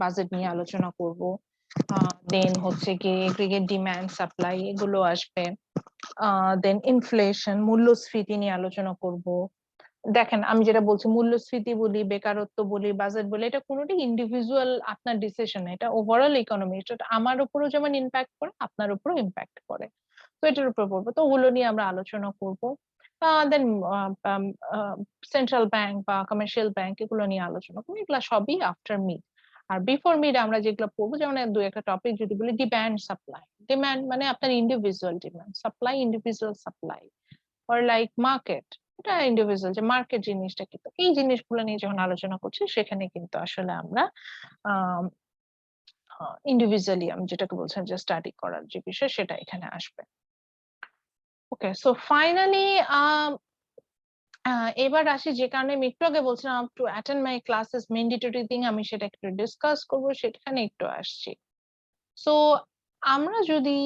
বাজেট নিয়ে আলোচনা করব। দেন হচ্ছে কি এগ্রিগেট ডিমান্ড সাপ্লাই, এগুলো আসবে। দেন ইনফ্লেশন, মূল্যস্ফীতি নিয়ে আলোচনা করব। দেখেন, আমি যেটা বলছি, মূল্যস্ফীতি বলি, বেকারত্ব বলি, বাজেট বলি, এটা কোনোটি ইন্ডিভিজুয়াল আপনার ডিসিশন, এটা ওভারঅল ইকোনমি, এটা আমার উপরও যেমন ইম্প্যাক্ট করে আপনার উপরও ইম্প্যাক্ট করে। তো এটার উপর পড়বো, তো ওগুলো নিয়ে আমরা আলোচনা করব। দেন সেন্ট্রাল ব্যাংক বা কমার্শিয়াল ব্যাংক, এগুলো নিয়ে আলোচনা করবো। এগুলো সবই আফটার মিড। আর বিফোর মিড আমরা যেগুলো পড়বো, যেমন দুই একটা টপিক যদি বলি, ডিমান্ড সাপ্লাই। ডিমান্ড মানে আপনার individual demand, supply individual supply, or like market, এটা ইন্ডিভিজুয়াল যে মার্কেট জিনিসটা কি। তো এই জিনিসগুলো নিয়ে যখন আলোচনা করছি, সেখানে কিন্তু আসলে আমরা ইন্ডিভিজুয়ালি আমি যেটাকে বলছেন যে স্টাডি করার যে বিষয়, সেটা এখানে আসবে। ওকে, সো ফাইনালি এবার আসি যে কারণে আমি একটু আগে বলছিলাম টু অ্যাটেন্ড মাই ক্লাসেস ম্যান্ডেটরি থিং, আমি সেটা একটু ডিসকাস করবো, সেখানে একটু আসছি। সো আমরা যদি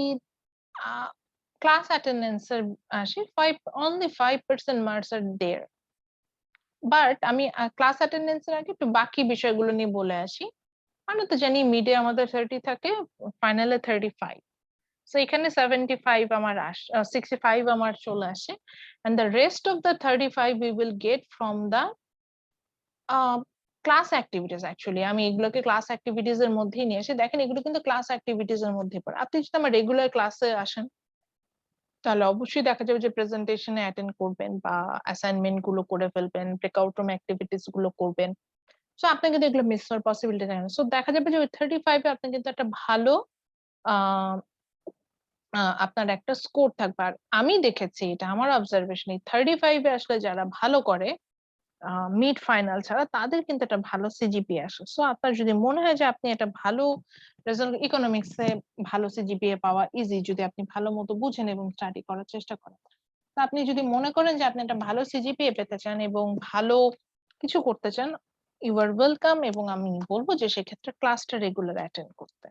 ক্লাস অ্যাটেন্ডেন্স এর আসি, only 5% marks are there, but আমি ক্লাস অ্যাটেন্ডেন্স এর আগে একটু বাকি বিষয়গুলো নিয়ে বলে আসি। আমরা তো জানি মিডে আমাদের 30 থাকে, ফাইনালে 35, সো এখানে 75 আমার 65 আমার চলে আসে, and the rest of the 35 we will get from the class activities. Actually আমি এগুলোকে ক্লাস অ্যাক্টিভিটিস এর মধ্যেই নিয়ে আসি। দেখেন এগুলো কিন্তু ক্লাস অ্যাক্টিভিটিস এর মধ্যে পড়ে। আপনি যদি আমার রেগুলার ক্লাসে আসেন তাহলে অবশ্যই দেখা যাবে যে প্রেজেন্টেশনে অ্যাটেন্ড করবেন বা অ্যাসাইনমেন্ট গুলো করে ফেলবেন, ব্রেকআউট রুম অ্যাক্টিভিটিস গুলো করবেন। সো আপনার কিন্তু এগুলো মিস হওয়ার পসিবিলিটি থাকে না। সো দেখা যাবে যে ওই 35 এ আপনি কিন্তু একটা ভালো আহ আপনার একটা স্কোর থাকবে। আর আমি দেখেছি, এটা আমার অবজারভেশন, এই 35 এ আসলে যারা ভালো করে মিড ফাইনাল ছাড়া, তাদের কিন্তু একটা ভালো সিজিপিএ আসে। সো আপনার যদি মনে হয় যে আপনি একটা ভালো রেজাল্ট, ইকোনমিক্সে ভালো সিজিপিএ পাওয়া ইজি যদি আপনি ভালো মতো বুঝেন এবং স্টাডি করার চেষ্টা করেন, তো আপনি যদি মনে করেন যে আপনি একটা ভালো সিজিপিএ পেতে চান এবং ভালো কিছু করতে চান, ইউ আর ওয়েলকাম। এবং আমি বলবো যে সেক্ষেত্রে ক্লাসটা রেগুলার অ্যাটেন্ড করতে।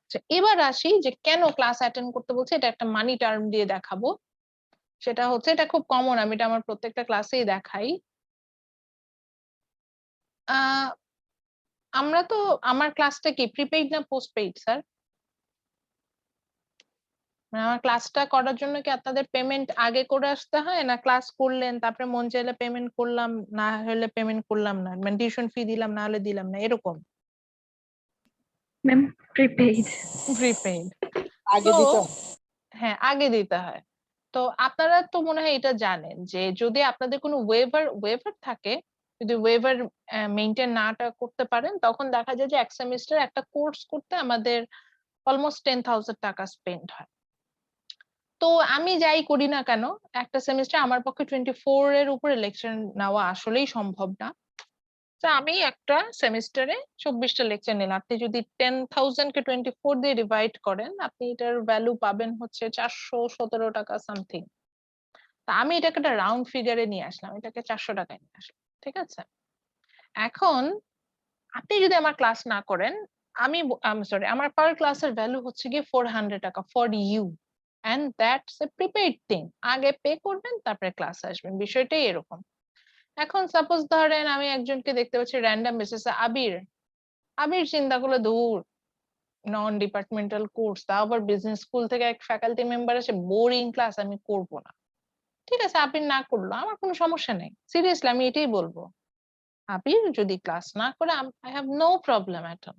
আচ্ছা, এবার আসি যে কেন ক্লাস অ্যাটেন্ড করতে বলছে, এটা একটা মানি টার্ম দিয়ে দেখাবো। সেটা হচ্ছে, এটা খুব কমন, আমি এটা আমার প্রত্যেকটা ক্লাসেই দেখাই। আহ আমরা তো, আমার ক্লাসটা কি প্রিপেইড না পোস্টপেইড স্যার? মানে আমার ক্লাসটা করার জন্য কি আপনাদের পেমেন্ট আগে করে আসতে হয়, না ক্লাস করলেন তারপরে মন চাইলে পেমেন্ট করলাম, না হলে পেমেন্ট করলাম না, মানে টিউশন ফি দিলাম না হলে দিলাম না, এরকম? Ma'am prepaid. প্রিপেইড। আগে তো দিতে হয়। হ্যাঁ, আগে দিতে হয়। তো আপনারা তো মনে হয় এটা জানেন যে যদি আপনাদের কোনো ওয়েভার থাকে, যদি ওয়েভার মেইনটেইন নাটা করতে পারেন, তখন দেখা যায় যে এক সেমিস্টার একটা কোর্স করতে আমাদের অলমোস্ট 10,000 টাকা স্পেন্ড হয়। তো আমি যাই করি না কেন, একটা সেমিস্টার আমার পক্ষে 24 এর উপরে লেকচার নেওয়া আসলেই সম্ভব না। তো আমি একটা সেমিস্টারে 24টা লেকচার নিলাম। আপনি যদি 10,000 কে 24 দিয়ে ডিভাইড করেন, আপনি এটার ভ্যালু পাবেন হচ্ছে 417 টাকা সামথিং। তা আমি এটাকে একটা রাউন্ড ফিগারে নিয়ে আসলাম, এটাকে 400 টাকায় নিয়ে আসলাম, ঠিক আছে? এখন আপনি যদি আমার ক্লাস না করেন, আমি সরি, আমার পার ক্লাসের ভ্যালু হচ্ছে গিয়ে 400 টাকা for you, and that's a prepaid thing. আগে পে করবেন তারপরে ক্লাস আসবেন, বিষয়টাই এরকম। এখন সাপোজ ধরেন আমি একজনকে দেখতে পাচ্ছি র্যান্ডম বেসিসে, আবির। আবির চিন্তা করলে, দূর, নন ডিপার্টমেন্টাল কোর্স, তাও আবার বিজনেস স্কুল থেকে এক ফ্যাকাল্টি মেম্বার এসে, বোরিং ক্লাস, আমি করব না। ঠিক আছে, আবির না করলো, আমার কোনো সমস্যা নেই, সিরিয়াসলি আমি এটাই বলবো। আবির যদি ক্লাস না করে, I have no problem at all.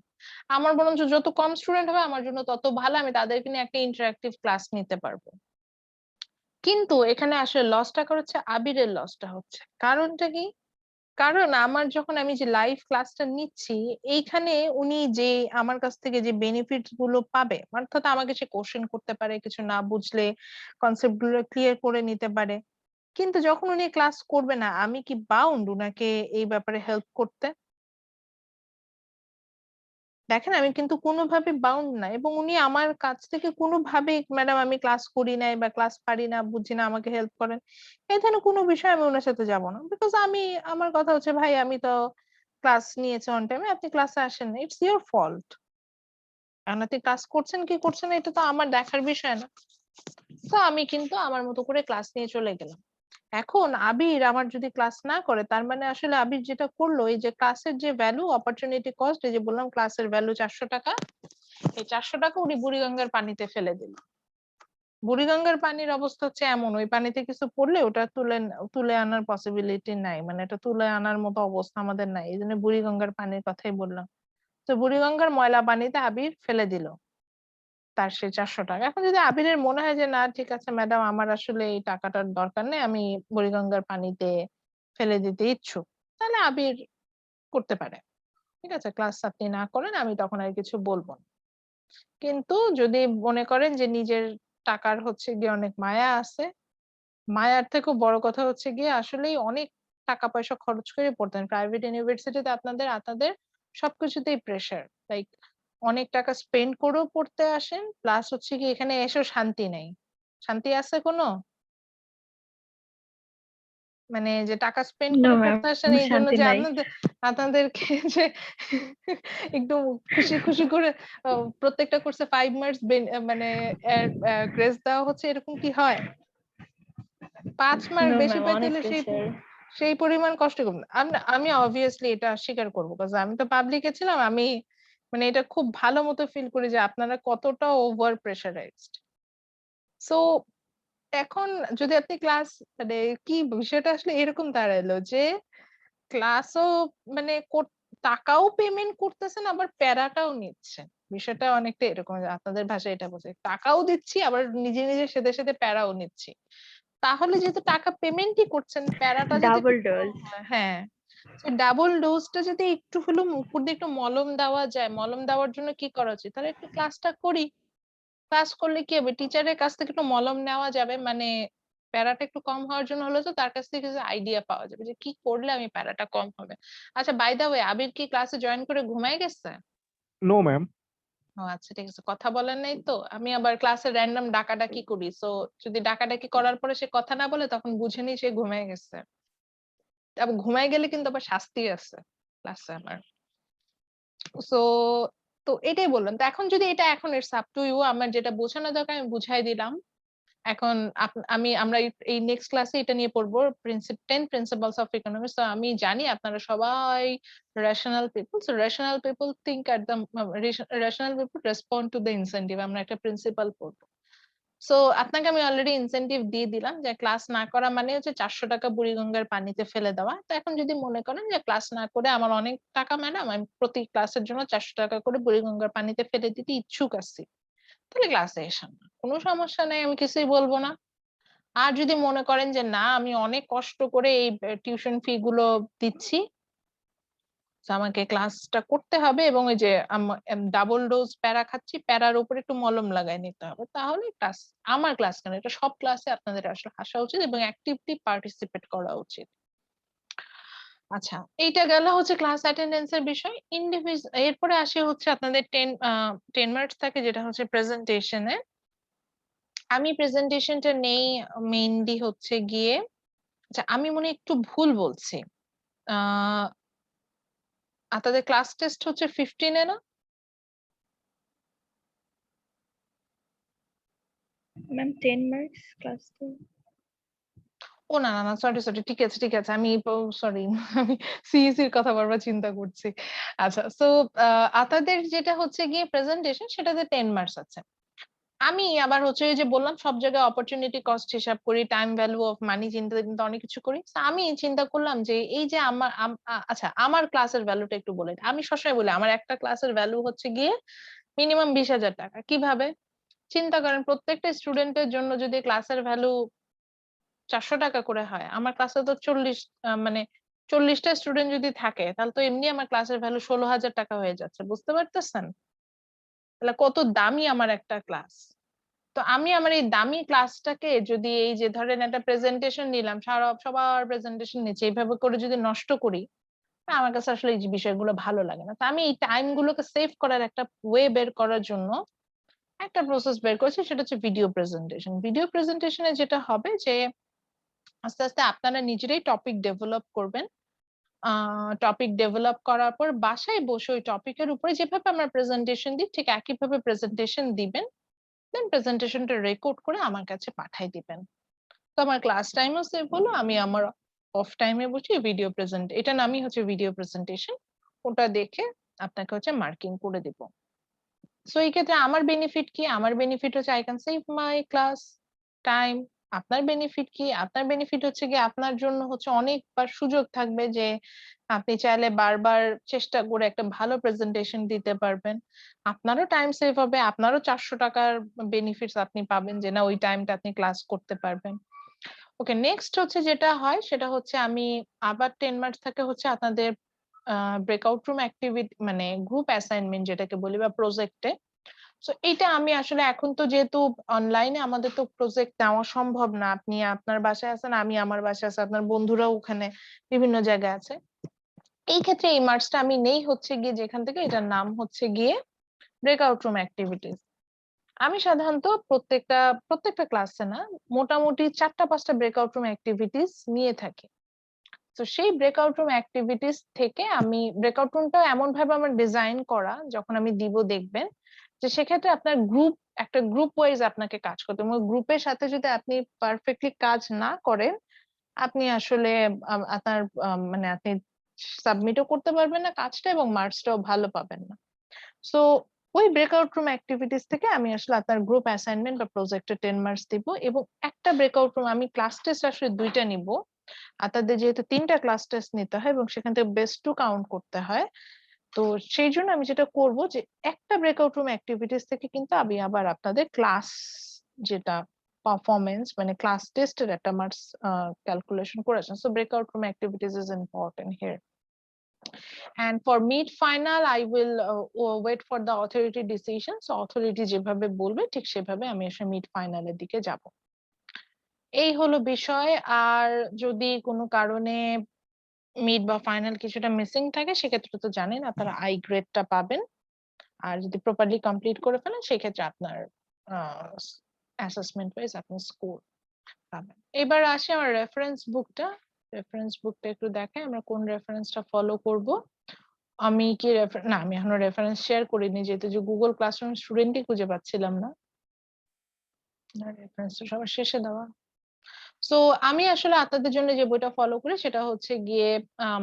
আমার বরঞ্চ যত কম স্টুডেন্ট হবে আমার জন্য তত ভালো, আমি তাদেরকে নিয়ে একটা ইন্টারঅ্যাক্টিভ ক্লাস নিতে পারবো। কিন্তু এখানে আসলে লসটা হচ্ছে আবিরের, লসটা হচ্ছে, কারণটা কি? কারণ আমার যখন আমি যে লাইভ ক্লাসটা নিচ্ছি, এইখানে উনি যে আমার কাছ থেকে যে বেনিফিটস গুলো পাবে, অর্থাৎ আমাকে সে কোশ্চেন করতে পারে, কিছু না বুঝলে কনসেপ্ট গুলো ক্লিয়ার করে নিতে পারে। কিন্তু যখন উনি ক্লাস করবে না, আমি কি বাউন্ড উনাকে এই ব্যাপারে হেল্প করতে? দেখেন আমি কিন্তু কোনোভাবে বাউন্ড না, এবং উনি আমার কাছ থেকে কোনোভাবে, ম্যাডাম আমি ক্লাস করি নাই বা ক্লাস পারি না, বুঝি না, আমাকে হেল্প করেন, এই ধরনের কোনো বিষয় আমি ওনার সাথে যাব না। বিকজ আমি, আমার কথা হচ্ছে, ভাই আমি তো ক্লাস নিয়েছি অন টাইমে, আপনি ক্লাসে আসেন না, ইটস ইউর ফল্ট। এখন আপনি ক্লাস করছেন কি করছেন না, এটা তো আমার দেখার বিষয় না। তো আমি কিন্তু আমার মতো করে ক্লাস নিয়ে চলে গেলাম। এখন আবির আমার যদি ক্লাস না করে, তার মানে আসলে আবির যেটা করলো, এই যে ক্লাসের যে ভ্যালু, অপরচুনিটি কস্ট, এই যে বললাম ক্লাসের ভ্যালু 400 টাকা, এই 400 টাকা উনি বুড়িগঙ্গার পানিতে ফেলে দিল। বুড়িগঙ্গার পানির অবস্থা হচ্ছে এমন, ওই পানিতে কিছু পড়লে ওটা তুলে আনার পসিবিলিটি নাই, মানে এটা তুলে আনার মতো অবস্থা আমাদের নাই, এই জন্য বুড়িগঙ্গার পানির কথাই বললাম। তো বুড়িগঙ্গার ময়লা পানিতে আবির ফেলে দিল তার সেই 400 টাকা। এখন যদি আবিরের মনে হয় যে না ঠিক আছে ম্যাডাম, আমার আসলে এই টাকাটার দরকার নেই, আমি বুড়িগঙ্গার পানিতে ফেলে দিতে ইচ্ছুক, তাহলে আবির করতে পারে। ঠিক আছে, ক্লাস আপনি না করেন, আমি তখন আর কিছু বলবো না। কিন্তু যদি মনে করেন যে নিজের টাকার হচ্ছে গিয়ে অনেক মায়া আছে, মায়ার থেকেও বড় কথা হচ্ছে গিয়ে আসলেই অনেক টাকা পয়সা খরচ করে পড়তেন প্রাইভেট ইউনিভার্সিটিতে, আপনাদের আপনাদের সবকিছুতেই প্রেসার, লাইক অনেক টাকা স্পেন্ড করেও পড়তে আসেন, প্লাস হচ্ছে কি এখানে এসেও শান্তি নেই। শান্তি আছে কোনো? মানে যে টাকা স্পেন্ড No, করে ma'am, পড়তে আসেন এই জন্য শান্তি যে নাই। আপনাদেরকে যে একটু খুশি খুশি করে প্রত্যেকটা কোর্সে 5 মার্কস মানে গ্রেস দেওয়া হচ্ছে, এরকম কি হয়? 5 মার্ক No, বেশি ma'am, পাইতে অনেক হলে প্রেশার। সেই পরিমাণ কষ্ট করব। আমি অবভিয়াসলি এটা স্বীকার করব। কারণ আমি তো পাবলিকে ছিলাম। আমি মানে এটা খুব ভালো মতো ফিল করি যে আপনারা কতটা ওভার প্রেশারাইজড। সো এখন যদি আপনি ক্লাস মানে কি বিষয়টা আসলে এরকম দাঁড়াইলো যে ক্লাসও মানে টাকাও পেমেন্ট করতেছেন আবার প্যারাটাও নিচ্ছেন। বিষয়টা অনেকটা এরকম যে আপনাদের ভাষায় এটা বোঝায়। টাকাও দিচ্ছি আবার নিজে সাথে সাথে প্যারাও নিচ্ছি। তাহলে যেহেতু টাকা পেমেন্টই করছেন, প্যারাটা যদি ডাবল একটু কম ডোজ। হয়, হ্যাঁ, ডাবল ডোজটা যদি একটু হলেও উপর দিয়ে একটু মলম দেওয়া যায়, মলম দেওয়ার জন্য কি করা উচিত? তাহলে একটু ক্লাসটা করি। ক্লাস করলে কি হবে? টিচারের কাছ থেকে একটু মলম নেওয়া যাবে। মানে প্যারাটা একটু কম হওয়ার জন্য হলে তো তার কাছ থেকে কিছু আইডিয়া পাওয়া যাবে যে কি করলে আমি প্যারাটা কম হবে। আচ্ছা, বাই দা ওয়ে, আবির কি ক্লাসে জয়েন করে ঘুমায় গেছে? No ma'am. ও আচ্ছা, ঠিক আছে, কথা বলেন নাই তো। আমি আবার ক্লাসে র্যান্ডম ডাকাডাকি করি, সো যদি ডাকাডাকি করার পরে সে কথা না বলে তখন বুঝে নি সে ঘুমায় গেছে। আবার ঘুমায় গেলে কিন্তু আবার শাস্তি আছে ক্লাসে আমার। সো তো এটাই বললাম। তো এখন যদি এটা এখন ইটস আপ টু ইউ, আমার যেটা বোঝানো দরকার আমি বুঝাই দিলাম। এখন আমরা এই নেক্সট ক্লাসে এটা নিয়ে পড়বো, 10 প্রিন্সিপালস অফ ইকোনমিক্স। তো আমি জানি আপনারা সবাই rational people. So rational people think at the rational people respond to the incentive. আমরা একটা প্রিন্সিপাল পড়বো। সো আপনাকে আমি অলরেডি ইনসেনটিভ দিয়ে দিলাম যে ক্লাস না করা মানে হচ্ছে 400 টাকা বুড়িগঙ্গার পানিতে ফেলে দেওয়া। তো এখন যদি মনে করেন যে ক্লাস না করে আমার অনেক টাকা ম্যাডাম, আমি প্রতি ক্লাসের জন্য 400 টাকা করে বুড়িগঙ্গার পানিতে ফেলে দিতে ইচ্ছুক আছি, তাহলে ক্লাসে এসেন না, কোনো সমস্যা নাই, আমি কিছুই বলবো না। আর যদি মনে করেন যে না, আমি অনেক কষ্ট করে এই টিউশন ফি গুলো দিচ্ছি, তো আমাকে ক্লাসটা করতে হবে এবং ওই যে ডাবল ডোজ প্যারা খাচ্ছি, প্যারার উপর একটু মলম লাগাই নিতে হবে, তাহলে ক্লাস, আমার ক্লাস কেন, এটা সব ক্লাসে আপনাদের আসলে আসা উচিত এবং অ্যাক্টিভলি পার্টিসিপেট করা উচিত। আচ্ছা, এইটা গেল হচ্ছে ক্লাস অ্যাটেন্ডেন্স এর বিষয়। এরপরে আসে হচ্ছে আপনাদের 10 মার্কস থাকে যেটা হচ্ছে প্রেজেন্টেশনে। আমি প্রেজেন্টেশনটা নেই মেইনলি হচ্ছে গিয়ে, আচ্ছা আমি মনে হয় একটু ভুল বলছি। আপনাদের ক্লাস টেস্ট হচ্ছে 15 এ না? ম্যাম 10 মার্কস ক্লাস তো। ও না না না, সরি সরি, ঠিক আছে ঠিক আছে, আমি সরি আমি সিইসি এর কথা বারবার চিন্তা করছি। আচ্ছা, সো আপনাদের যেটা হচ্ছে গিয়ে প্রেজেন্টেশন, সেটাতে 10 মার্কস আছে। আমি আবার হচ্ছে ওই যে বললাম সব জায়গায় অপরচুনিটি কস্ট হিসাব করি, টাইম ভ্যালু অফ মানি চিন্তা কিন্তু অনেক কিছু করি। তো আমি চিন্তা করলাম যে এই যে আচ্ছা আমার ক্লাসের ভ্যালুটা একটু বলে দিই। আমি সবসময় বলি আমার একটা ক্লাসের ভ্যালু হচ্ছে গিয়ে মিনিমাম 20,000 টাকা। কিভাবে? চিন্তা করেন, প্রত্যেকটা স্টুডেন্টের জন্য যদি ক্লাসের ভ্যালু 400 টাকা করে হয়, আমার ক্লাসে তো 40টা স্টুডেন্ট যদি থাকে, তাহলে তো এমনি আমার ক্লাসের ভ্যালু 16,000 টাকা হয়ে যাচ্ছে। বুঝতে পারতেছেন তাহলে কত দামি আমার একটা ক্লাস? তো আমি আমার এই দামি ক্লাসটাকে যদি এই যে ধরেন একটা প্রেজেন্টেশন নিলাম, সবার প্রেজেন্টেশন নিচ্ছে, এইভাবে করে যদি নষ্ট করি, আমার কাছে আসলে এই বিষয়গুলো ভালো লাগে না। তো আমি এই টাইম গুলোকে সেভ করার একটা ওয়ে বের করার জন্য একটা প্রসেস বের করেছি, সেটা হচ্ছে ভিডিও প্রেজেন্টেশন। ভিডিও প্রেজেন্টেশনে যেটা হবে যে আস্তে আস্তে আপনারা নিজেরাই টপিক ডেভেলপ করবেন। টপিক ডেভেলপ করার পর বাসায় বসে ওই টপিকের উপরে যেভাবে আমরা প্রেজেন্টেশন দিই ঠিক একইভাবে প্রেজেন্টেশন দিবেন, দেন প্রেজেন্টেশনটা রেকর্ড করে আমার কাছে পাঠাই দিবেন। তো আমার ক্লাস টাইমও সেভ হলো, আমি আমার অফ টাইমে বসে ভিডিও এটা নামই হচ্ছে ভিডিও প্রেজেন্টেশন। ওটা দেখে আপনাকে হচ্ছে মার্কিং করে দিব। সো এই ক্ষেত্রে আমার বেনিফিট কি? আমার বেনিফিট হচ্ছে I can save my class time. আপনার বেনিফিট কি? আপনার বেনিফিট হচ্ছে কি আপনার জন্য হচ্ছে অনেকবার সুযোগ থাকবে যে আপনি চাইলে বারবার চেষ্টা করে একটা ভালো প্রেজেন্টেশন দিতে পারবেন। আপনারও টাইম সেভ হবে, আপনারও 400 টাকার বেনিফিটস আপনি পাবেন যে না ওই টাইমটা আপনি ক্লাস করতে পারবেন। ওকে, নেক্সট হচ্ছে যেটা হয় সেটা হচ্ছে আমি আবার 10 মার্কস থাকে হচ্ছে আপনাদের ব্রেকআউট রুম অ্যাক্টিভিটি, মানে গ্রুপ অ্যাসাইনমেন্ট যেটাকে বলি, বা প্রজেক্টে। সো এটা আমি আসলে এখন তো যেহেতু অনলাইনে আমাদের তো প্রজেক্ট নেওয়া সম্ভব না, আপনি আপনার বাসায় আছেন, আমি আমার বাসায় আছি, আপনার বন্ধুরাও ওখানে বিভিন্ন জায়গায় আছে। এই ক্ষেত্রে এই মার্কসটা আমি নেই হচ্ছে গিয়ে যেখান থেকে, এটার নাম হচ্ছে গিয়ে ব্রেকআউট রুম অ্যাক্টিভিটিস। আমি সাধারণত প্রত্যেকটা ক্লাসে না, মোটামুটি 4টা-5টা ব্রেকআউট রুম অ্যাক্টিভিটিস নিয়ে থাকি। তো সেই ব্রেকআউট রুম অ্যাক্টিভিটিস থেকে আমি ব্রেকআউট রুমটা এমন ভাবে আমার ডিজাইন করা, যখন আমি দিব দেখবেন যে সেক্ষেত্রে আপনার একটা গ্রুপ ওয়াইজ আপনাকে কাজ করতে হবে। গ্রুপের সাথে যদি আপনি পারফেক্টলি কাজ না করেন, আপনি আসলে আপনার মানে আপনি সাবমিটও করতে পারবেন না কাজটা, এবং মার্কসটাও ভালো পাবেন না। সো ওই ব্রেকআউট রুম অ্যাক্টিভিটিস থেকে আমি আসলে আপনার গ্রুপ অ্যাসাইনমেন্ট বা প্রজেক্টে 10 মার্কস দিব, এবং একটা ব্রেকআউট রুম আমি ক্লাস টেস্ট আসলে 2টা নিব। আপনাদের যেহেতু 3টা ক্লাস টেস্ট নিতে হয় এবং সেখান থেকে বেস্ট 2 কাউন্ট করতে হয়, তো সেই জন্য আমি যেটা করব যে একটা ব্রেকআউট রুম অ্যাক্টিভিটিস থেকে কিন্তু আমি আবার আপনাদের ক্লাস যেটা পারফরমেন্স মানে ক্লাস টেস্টের একটা মার্কস ক্যালকুলেশন করেছেন। So breakout room activities is important here. And for mid final, I will wait for the authority decision. So authority যেভাবে বলবে ঠিক সেভাবে আমি এসে মিড ফাইনালের দিকে যাব। এই হলো বিষয়। আর যদি কোনো কারণে মিড বা ফাইনাল কিছুটা মিসিং থাকে, সেক্ষেত্রে তো জানেন আপনারা আই গ্রেডটা পাবেন। আর যদি প্রপারলি কমপ্লিট করে ফেলেন, সেক্ষেত্রে আপনার অ্যাসেসমেন্ট ওয়াইজ আপনি স্কোর পাবেন। এবার আসি আমার রেফারেন্স বুকটা। রেফারেন্স বুকটা একটু দেখাই আমরা কোন রেফারেন্সটা ফলো করব। আমি কি না, আমি এখনো রেফারেন্স শেয়ার করিনি, যেহেতু যে গুগল ক্লাসরুম স্টুডেন্টই খুঁজে পাচ্ছিলাম না। রেফারেন্স তো সবার শেষে দেওয়া। সো আমি আসলে আপনাদের জন্য যে বইটা ফলো করি সেটা হচ্ছে গিয়ে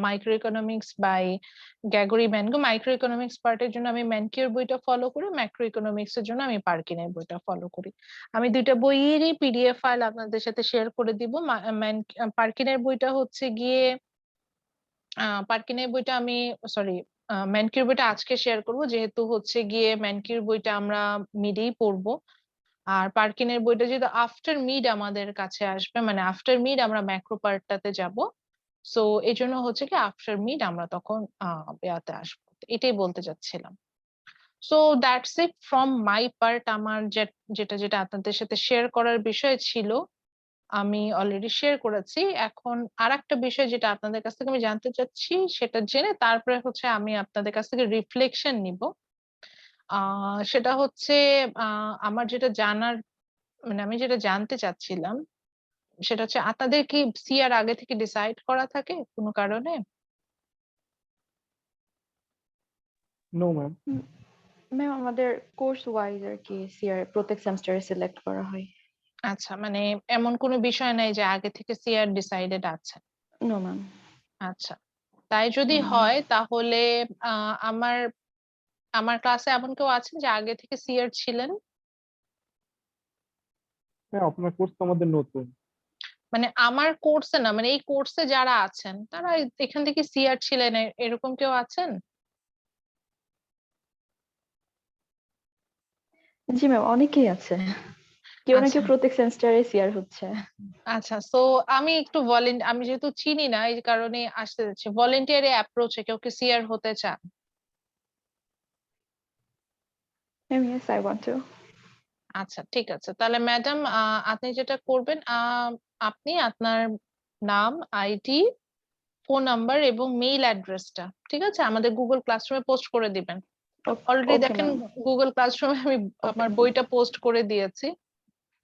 micro economics by Gregory Mankiw. Micro economics পার্টের জন্য আমি ম্যানকিউর বইটা ফলো করি, ম্যাক্রো ইকোনমিক্স এর জন্য আমি পার্কিনের বইটা ফলো করি। আমি দুইটা বইয়েরই পিডিএফ ফাইল আপনাদের সাথে শেয়ার করে দিব। পার্কিনের বইটা হচ্ছে গিয়ে পার্কিনের বইটা আমি সরি ম্যানকিউর বইটা আজকে শেয়ার করব, যেহেতু হচ্ছে গিয়ে ম্যানকিউর বইটা আমরা মিডেই পড়বো। আর পার্কিনের বইটা যেহেতু আফটার মিড আমাদের কাছে আসবে, মানে আফটার মিড আমরা ম্যাক্রো পার্টটাতে যাব। সো এই জন্য হচ্ছে কি আফটার মিড আমরা তখন বেয়াতে আসবো, এটাই বলতে চাচ্ছিলাম। So that's it from my part. আমার যেটা যেটা আপনাদের সাথে শেয়ার করার বিষয় ছিল আমি অলরেডি শেয়ার করেছি। এখন আর একটা বিষয় যেটা আপনাদের কাছ থেকে আমি জানতে চাচ্ছি, সেটা জেনে তারপরে হচ্ছে আমি আপনাদের কাছ থেকে রিফ্লেকশন নিব। সেটা হচ্ছে আমার যেটা জানার মানে আমি যেটা জানতে চাচ্ছিলাম সেটা হচ্ছে আপনাদের কি সিআর আগে থেকে ডিসাইড করা থাকে কোনো কারণে? No ma'am. ম্যাম আমাদের কোর্স ওয়াইজ আর কি সিআর প্রত্যেক সেমিস্টারে সিলেক্ট করা হয়। আচ্ছা, মানে এমন কোনো বিষয় নাই যে আগে থেকে সিআর ডিসাইডেড আছে? No ma'am. আচ্ছা, তাই যদি হয় তাহলে আমার আমার ক্লাসে এমন কেউ আছেন যে আগে থেকে সিআর ছিলেন? হ্যাঁ, আপনার কোর্স তো আমাদের নতুন। মানে আমার কোর্সে না, মানে এই কোর্সে যারা আছেন তারা এখান থেকে সিআর ছিলেন, এরকম কেউ আছেন? জি ম্যাম, অনেকেই আছে, কেউ না আচ্ছা কেউ প্রত্যেক সেমিস্টারে সিআর হচ্ছে। আচ্ছা, সো আমি একটু আমি যেহেতু চিনি না এই কারণে আসতে যাচ্ছি, ভলেন্টিয়ারি অ্যাপ্রোচে কেউ কি সিআর হতে চান? Ma'am yes, I want to. আচ্ছা ঠিক আছে, তাহলে ম্যাডাম আপনি যেটা করবেন আপনি আপনার নাম, আইডি, ফোন নাম্বার এবং মেইল অ্যাড্রেসটা ঠিক আছে আমাদের গুগল ক্লাসরুমে পোস্ট করে দিবেন। অলরেডি ওকে দেখেন ম্যাম। গুগল ক্লাসরুমে আমি আমার বইটা পোস্ট করে দিয়েছি।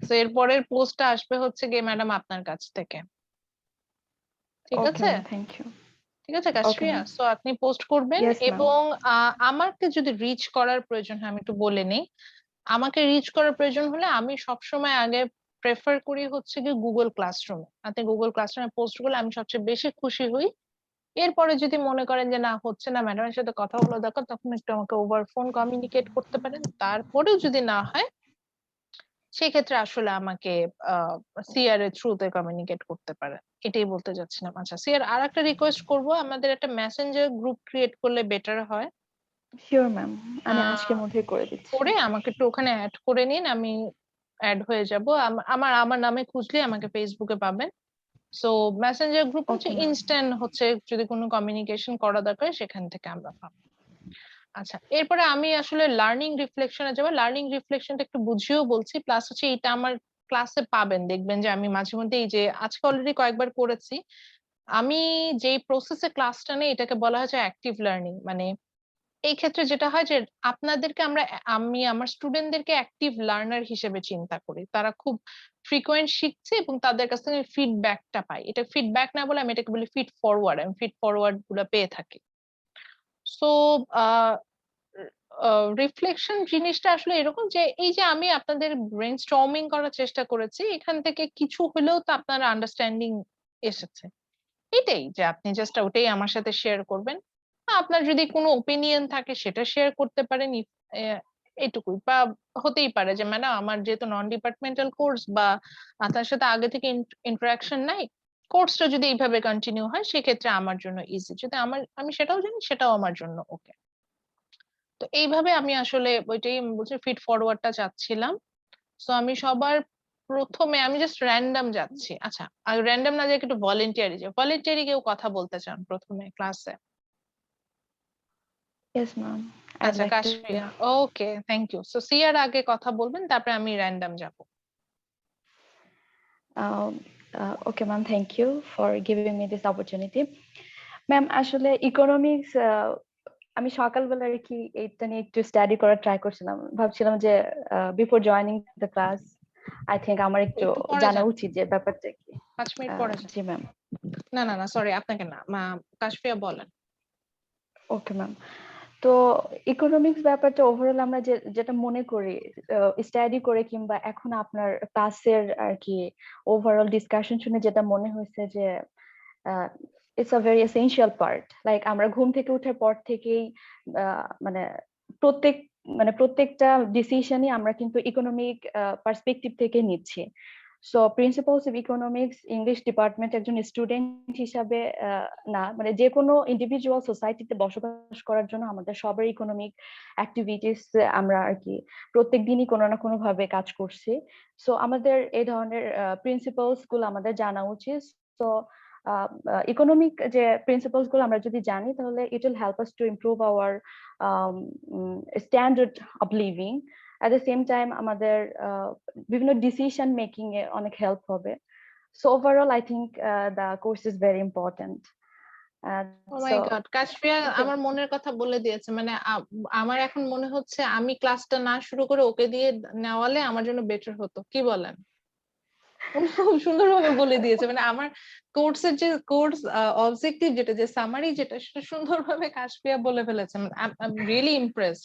তো এরপরের পোস্টটা আসবে হচ্ছে গিয়ে ম্যাডাম আপনার কাছ থেকে, ঠিক ওকে আছে? Ma'am, thank you. ঠিক আছে ওকে কাশফিয়া, ম্যাম। সো আপনি পোস্ট করবেন। Yes ma'am. এবং আমাকে যদি রিচ করার প্রয়োজন হয় আমি একটু বলে নিই। আমাকে রিচ করার প্রয়োজন হলে আমি সবসময় আগে প্রেফার করি হচ্ছে কি গুগল ক্লাসরুমে। আপনি গুগল ক্লাসরুমে পোস্ট করলে আমি সবচেয়ে বেশি খুশি হই। এরপরে যদি মনে করেন যে না হচ্ছে না, ম্যাডামের সাথে কথা বলা দরকার, তখন একটু আমাকে ওভার ফোন কমিউনিকেট করতে পারেন। তারপরেও যদি না হয় সেক্ষেত্রে আসলে আমাকে সিআর এর থ্রুতে কমিউনিকেট করতে পারে, এটাই বলতে যাচ্ছিলাম। আচ্ছা সিআর, আর একটা রিকোয়েস্ট করব, আমাদের একটা মেসেঞ্জার গ্রুপ ক্রিয়েট করলে বেটার হয়। শিওর ম্যাম, আমি আজকের আহ, মধ্যে করে দিচ্ছি। করে আমাকে একটু ওখানে অ্যাড করে নিন, আমি অ্যাড হয়ে যাব। আমার আমার নামে খুঁজলে আমাকে ফেসবুকে পাবেন। সো মেসেঞ্জার গ্রুপ হচ্ছে ওকে ম্যাম। ইনস্ট্যান্ট, হচ্ছে যদি কোনো কমিউনিকেশন করা দরকার সেখান থেকে আমরা পাবো। আচ্ছা, এরপরে আমি আসলে লার্নিং রিফ্লেকশনে যাবো। লার্নিং রিফ্লেকশনটা একটু বুঝিয়েও বলছি, প্লাস হচ্ছে এটা আমার ক্লাসে পাবেন, দেখবেন যে আমি মাঝে মধ্যে এই যে আজকে অলরেডি কয়েকবার করেছি, আমি যেই প্রসেসে ক্লাসটা নেই এটাকে বলা হচ্ছে অ্যাক্টিভ লার্নিং। মানে এই ক্ষেত্রে যেটা হয় যে আপনাদেরকে আমি আমার স্টুডেন্টদেরকে অ্যাক্টিভ লার্নার হিসেবে চিন্তা করি, তারা খুব ফ্রিকোয়েন্ট শিখছে এবং তাদের কাছ থেকে ফিডব্যাকটা পাই। এটা ফিডব্যাক না বলে আমি এটাকে বলি ফিড ফরওয়ার্ড, আমি ফিড ফরওয়ার্ড গুলো পেয়ে থাকি। সো রিফ্লেকশন জিনিসটা আসলে এরকম যে এই যে আমি আপনাদের ব্রেন স্টর্মিং করার চেষ্টা করেছি, এখান থেকে কিছু হলেও তো আপনারা আন্ডারস্ট্যান্ডিং এসেছে, এটাই যে আপনি জাস্ট ওটাই আমার সাথে শেয়ার করবেন। আপনার যদি কোনো ওপিনিয়ন থাকে সেটা শেয়ার করতে পারেন, এটুকুই। বা হতেই পারে যে ম্যাডাম আমার যেহেতু নন ডিপার্টমেন্টাল কোর্স বা তার সাথে আগে থেকে ইন্টারাকশন নাই, কোর্সটা যদি এইভাবে কন্টিনিউ হয় সেক্ষেত্রে আমার জন্য ইজি, যদি আমি সেটাও জানি সেটাও আমার জন্য ওকে। তো এইভাবে আমি আসলে ওইটাই বলছি ফিড ফরওয়ার্ডটা চাচ্ছিলাম। সো আমি সবার প্রথমে আমি জাস্ট র্যান্ডম যাচ্ছি। আচ্ছা, আর র্যান্ডম না, যে একটু ভলেন্টিয়ারি, যে ভলেন্টিয়ারি কেউ কথা বলতে চান প্রথমে ক্লাসে? Yes, ma'am. I'd আচ্ছা, like to. Kashfia, okay, thank you. So সিয়ার আগে কথা বলবেন, তারপরে আমি র্যান্ডম যাব। Okay, ma'am. Thank you for giving me this opportunity. Ma'am, আসলে ইকোনমিক্স আমি সকালবেলা আর কি এইটা নিয়ে একটু স্টাডি করার ট্রাই করছিলাম, ভাবছিলাম যে before joining the class I think আমার একটু একটু পরে জানা যান, উচিত যে ব্যাপারটা কি। 5 মিনিট পরে যান। জি ম্যাম। না না না, সরি, আপনাকে না, কাশফিয়া বলেন। Okay ma'am. তো ইকোনমিক্স ব্যাপারটা ওভারঅল আমরা যেটা মনে করি স্টাডি করে কিংবা এখন আপনার ক্লাসের আর কি ওভারঅল ডিসকাশন শুনে যেটা মনে হয়েছে যে it's a very essential part. Like আমরা ঘুম থেকে ওঠার পর থেকেই মানে প্রত্যেক প্রত্যেকটা ডিসিশনই আমরা কিন্তু ইকোনমিক পার্সপেক্টিভ থেকে নিচ্ছি। So principles of economics English department একজন স্টুডেন্ট হিসাবে না, মানে যে কোনো ইন্ডিভিজুয়াল সোসাইটিতে বসবাস করার জন্য আমাদের সবার ইকোনমিক অ্যাক্টিভিটিস আমরা আর কি প্রত্যেক দিনই কোনো না কোনো ভাবে কাজ করছি। সো আমাদের এই ধরনের প্রিন্সিপালস গুলো আমাদের জানা উচিত। তো ইকোনমিক যে প্রিন্সিপালস গুলো আমরা যদি জানি তাহলে it will help us to improve our standard of living. At the same time আমাদের বিভিন্ন ডিসিশন মেকিং এ অনেক হেল্প হবে। So overall I think the course is very important. Oh my God, Kashfia আমার মনের কথা বলে দিয়েছে। মানে আমার এখন মনে হচ্ছে আমি ক্লাসটা না শুরু করে ওকে দিয়ে নেওয়ালে আমার জন্য বেটার হতো, কি বলেন? উনি খুব সুন্দরভাবে বলে দিয়েছে, মানে আমার কোর্সের যে কোর্স অবজেক্টিভ যেটা, যে সামারি যেটা, সেটা সুন্দরভাবে কাশফিয়া বলে ফেলেছে। I am really impressed,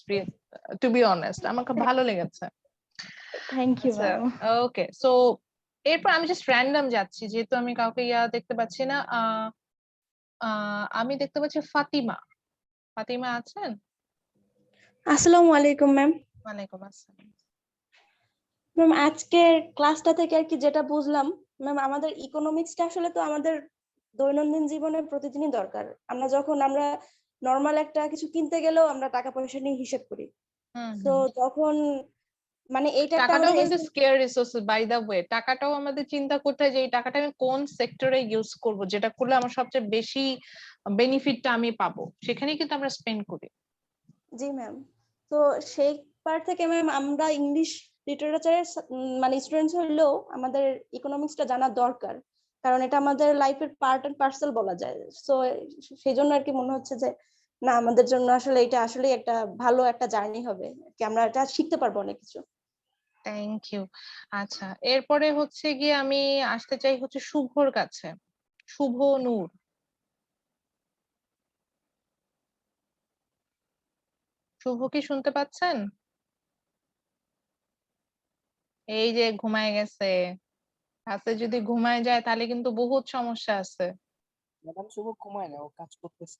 to be honest, আমার খুব ভালো লেগেছে। থ্যাংক ইউ আচ্ছা, ম্যাম। ওকে। সো এরপর আমি জাস্ট র্যান্ডম যাচ্ছি, যেহেতু আমি কাউকে দেখতে পাচ্ছি না। আমি দেখতে পাচ্ছি ফাতিমা। ফাতিমা আছেন? আসসালামু আলাইকুম ম্যাম। ওয়ালাইকুম আসসালাম। ম্যাম আজকের ক্লাসটা থেকে আর কি যেটা বুঝলাম, ম্যাম আমাদের ইকোনমিক্সটা আসলে তো আমাদের দৈনন্দিন জীবনে প্রতিদিনই দরকার। আমরা নর্মাল একটা কিছু কিনতে গেলেও আমরা টাকা পয়সা নিয়ে হিসেব করি। হুম তো হুম। যখন মানে এইটা একটা টাকাটাও আমাদের কিন্তু scarce resource, by the way. টাকাটাও আমাদের চিন্তা করতে হয় যে এই টাকাটা আমি কোন সেক্টরে ইউজ করব, যেটা করলে আমার সবচেয়ে বেশি বেনিফিটটা আমি পাবো, সেখানেই কিন্তু আমরা স্পেন্ড করি। জি ম্যাম। তো সেই পার্ট থেকে ম্যাম আমরা ইংলিশ লিটারেচারের মানে স্টুডেন্টস হলেও আমাদের ইকোনমিক্সটা জানা দরকার, কারণ এটা আমাদের লাইফের পার্ট এন্ড পার্সেল বলা যায়। সো সেই জন্য আর কি মনে হচ্ছে যে না, আমাদের জন্য আসলে এটা আসলে একটা ভালো একটা জার্নি হবে, কি আমরা এটা শিখতে পারবো অনেক কিছু। Thank you. আচ্ছা, এরপরে হচ্ছে গিয়ে আমি আসতে চাই হচ্ছে শুভর কাছে। শুভ নূর, শুভ কি শুনতে পাচ্ছেন? এই যে ঘুমায় গেছে। রাতে যদি ঘুমায় যায় তাহলে কিন্তু বহুত সমস্যা আছে। ম্যাডাম শুভ ঘুমায় না, ও কাজ করতেছে।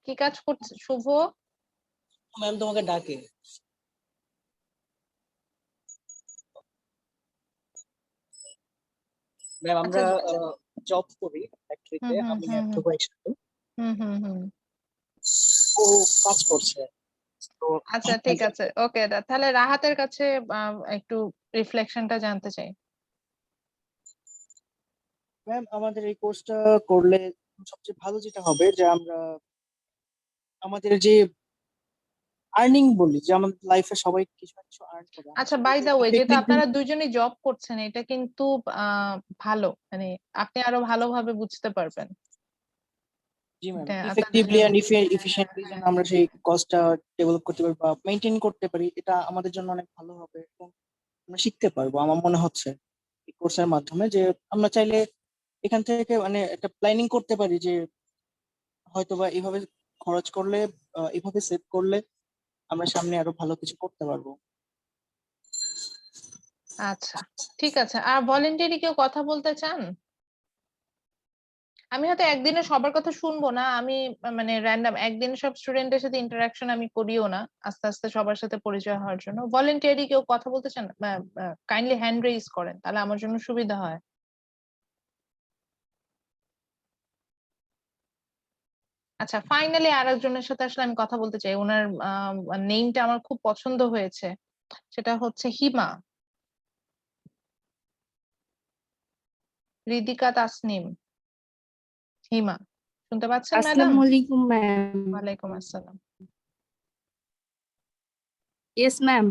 কি কাজ করছে শুভ? ম্যাম তোমাকে ডাকে। ম্যাম আচ্ছা। আমরা জব করি ফ্যাক্টরিতে, হুম হুম আমি হুম আর তো ভাই সাথে। হুম হুম হুম। ও কাজ করছে তো। আচ্ছা, ঠিক আছে, ওকে। তাহলে রাহাতের কাছে একটু রিফ্লেকশনটা জানতে চাই। ম্যাম আমাদের এই কোর্সটা করলে সবচেয়ে ভালো যেটা হবে যে আমরা আমাদের যে আর্নিং বলি, যে আমাদের লাইফে সবাই কিছু না কিছু আর্ন করে, আমরা আচ্ছা, বাই সেটাকে দা ওয়ে, যেহেতু ইফেক্টিভলি। আপনারা দুইজনই জব করছেন, এটা কিন্তু ভালো, মানে আপনি আরো ভালোভাবে বুঝতে পারবেন। জি ম্যাম, এটা আপনাদের ইফেক্টিভলি জন্য এন্ড এফিশিয়েন্টলি যেন আমরা সেই কজটা ডেভেলপ করতে পারি বা মেনটেন করতে পারি, এটা আমাদের জন্য অনেক ভালো হবে এবং আমরা শিখতে পারবো। আমার মনে হচ্ছে এই কোর্সের মাধ্যমে যে আমরা চাইলে এখান থেকে মানে একটা প্ল্যানিং করতে পারি যে হয়তোবা এইভাবে খরচ করলে, এইভাবে সেভ করলে আমরা সামনে আরো ভালো কিছু করতে পারবো। আচ্ছা, ঠিক আছে। আর ভলেন্টিয়ারি কেউ কথা বলতে চান? আমি হয়তো একদিনে সবার কথা শুনবো না, আমি মানে র্যান্ডম একদিনে সব স্টুডেন্টের সাথে ইন্টারাকশন আমি করিও না, আস্তে আস্তে সবার সাথে পরিচয় হওয়ার জন্য। ভলেন্টিয়ারি কেউ কথা বলতে চান? কাইন্ডলি হ্যান্ড রেইজ করেন, তাহলে আমার জন্য সুবিধা হয়। আচ্ছা, ফাইনালি আরেকজনের সাথে আসলে আমি কথা বলতে চাই, ওনার নেমটা আমার খুব পছন্দ হয়েছে, সেটা হচ্ছে হিমা, রিদিকা তাসনিম। হিমা, শুনতে পাচ্ছেন ম্যাডাম? আসসালামু আলাইকুম ম্যাম। ওয়ালাইকুম আসসালাম। Yes ma'am.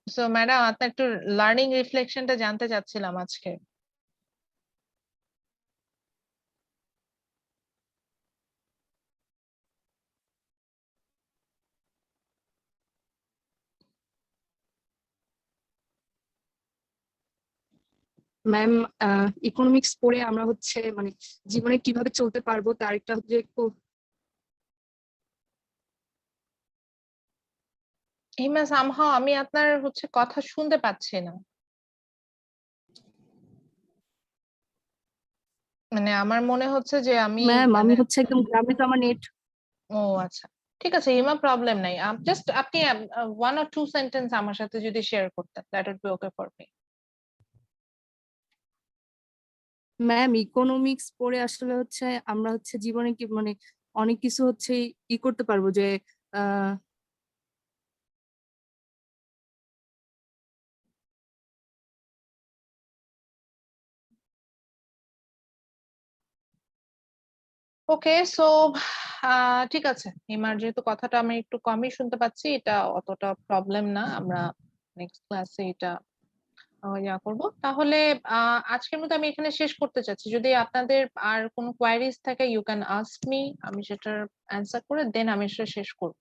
সো ম্যাডাম, আপনার একটু লার্নিং রিফ্লেকশনটা জানতে চাচ্ছিলাম আজকে। ম্যাম, ইকোনমিক্স পড়ে আমরা হচ্ছে মানে জীবনে কিভাবে চলতে পারবো তার একটা হচ্ছে হিমা, সামহাও আমি আপনার হচ্ছে কথা শুনতে পাচ্ছি না, মানে আমার মনে হচ্ছে যে আমি ম্যাম মানে আমি হচ্ছে একদম গ্রামে, তো আমার নেট। ও আচ্ছা, ঠিক আছে হিমা, প্রবলেম নাই। জাস্ট আপনি 1 or 2 সেন্টেন্স আমার সাথে যদি শেয়ার করতেন, that would be okay for me. Ma'am economics পড়ে আসলে হচ্ছে আমরা হচ্ছে জীবনে কি মানে অনেক কিছু হচ্ছে করতে পারবো যে আহ ওকে, সো ঠিক আছে হিমার, যেহেতু কথাটা আমি একটু কমই শুনতে পাচ্ছি, এটা অতটা প্রবলেম না, আমরা নেক্সট ক্লাসে এটা ইয়া করবো। তাহলে আজকের মতো আমি এখানে শেষ করতে চাচ্ছি। যদি আপনাদের আর কোনো কোয়ারিজ থাকে, ইউ ক্যান আস্ক মি, আমি সেটার অ্যান্সার করে দেন আমি সেটা শেষ করব।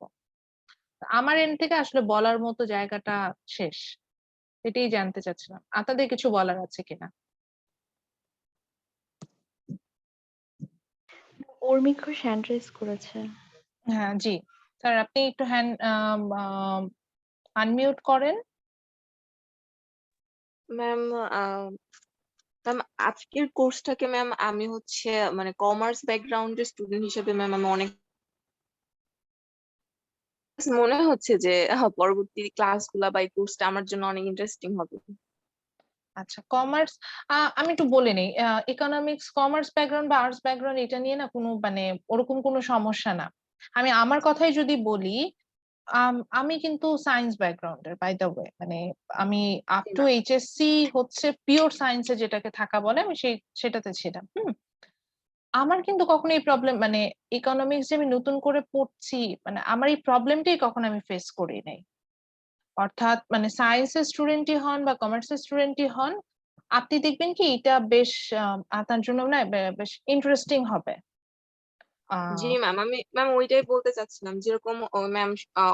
আমার এন্ড থেকে আসলে বলার মতো জায়গাটা শেষ, এটাই জানতে চাচ্ছিলাম আপনাদের কিছু বলার আছে কিনা। উর্মি ঘোষ হ্যান্ড রেজ করেছে। হ্যাঁ জি স্যার, আপনি একটু হ্যান্ড আনমিউট করেন। ম্যাম, ম্যাম আজকের কোর্সটাকে ম্যাম আমি হচ্ছে মানে কমার্স ব্যাকগ্রাউন্ডের স্টুডেন্ট হিসেবে ম্যাম আমি অনেক মনে হচ্ছে যে পরবর্তী ক্লাসগুলা বা এই কোর্সটা আমার জন্য অনেক ইন্টারেস্টিং হবে। আচ্ছা, কমার্স, আমি একটু বলে নিই, ইকোনমিক্স কমার্স ব্যাকগ্রাউন্ড বা আর্টস ব্যাকগ্রাউন্ড এটা নিয়ে না কোনো মানে ওরকম কোনো সমস্যা না। আমি আমার কথাই যদি বলি, আমি কিন্তু সায়েন্স ব্যাকগ্রাউন্ডের, বাই দ্য ওয়ে, মানে আমি আপ জি টু ম্যাম। এইচএসসি হচ্ছে পিওর সায়েন্সে যেটাকে থাকা বলে, আমি সেটাতে ছিলাম। আমার কিন্তু কখনো এই প্রবলেম মানে ইকোনমিক্স যে আমি নতুন করে পড়ছি, মানে আমার এই প্রবলেমটাই কখনো আমি ফেস করি নাই। অর্থাৎ মানে সায়েন্সের স্টুডেন্টই হন বা কমার্সের স্টুডেন্টই হন, আপনি দেখবেন কি এটা বেশ আপনার জন্য না বেশ ইন্টারেস্টিং হবে। জি আহ ম্যাম, আমি ম্যাম ওইটাই বলতে চাচ্ছিলাম, যেরকম ম্যাম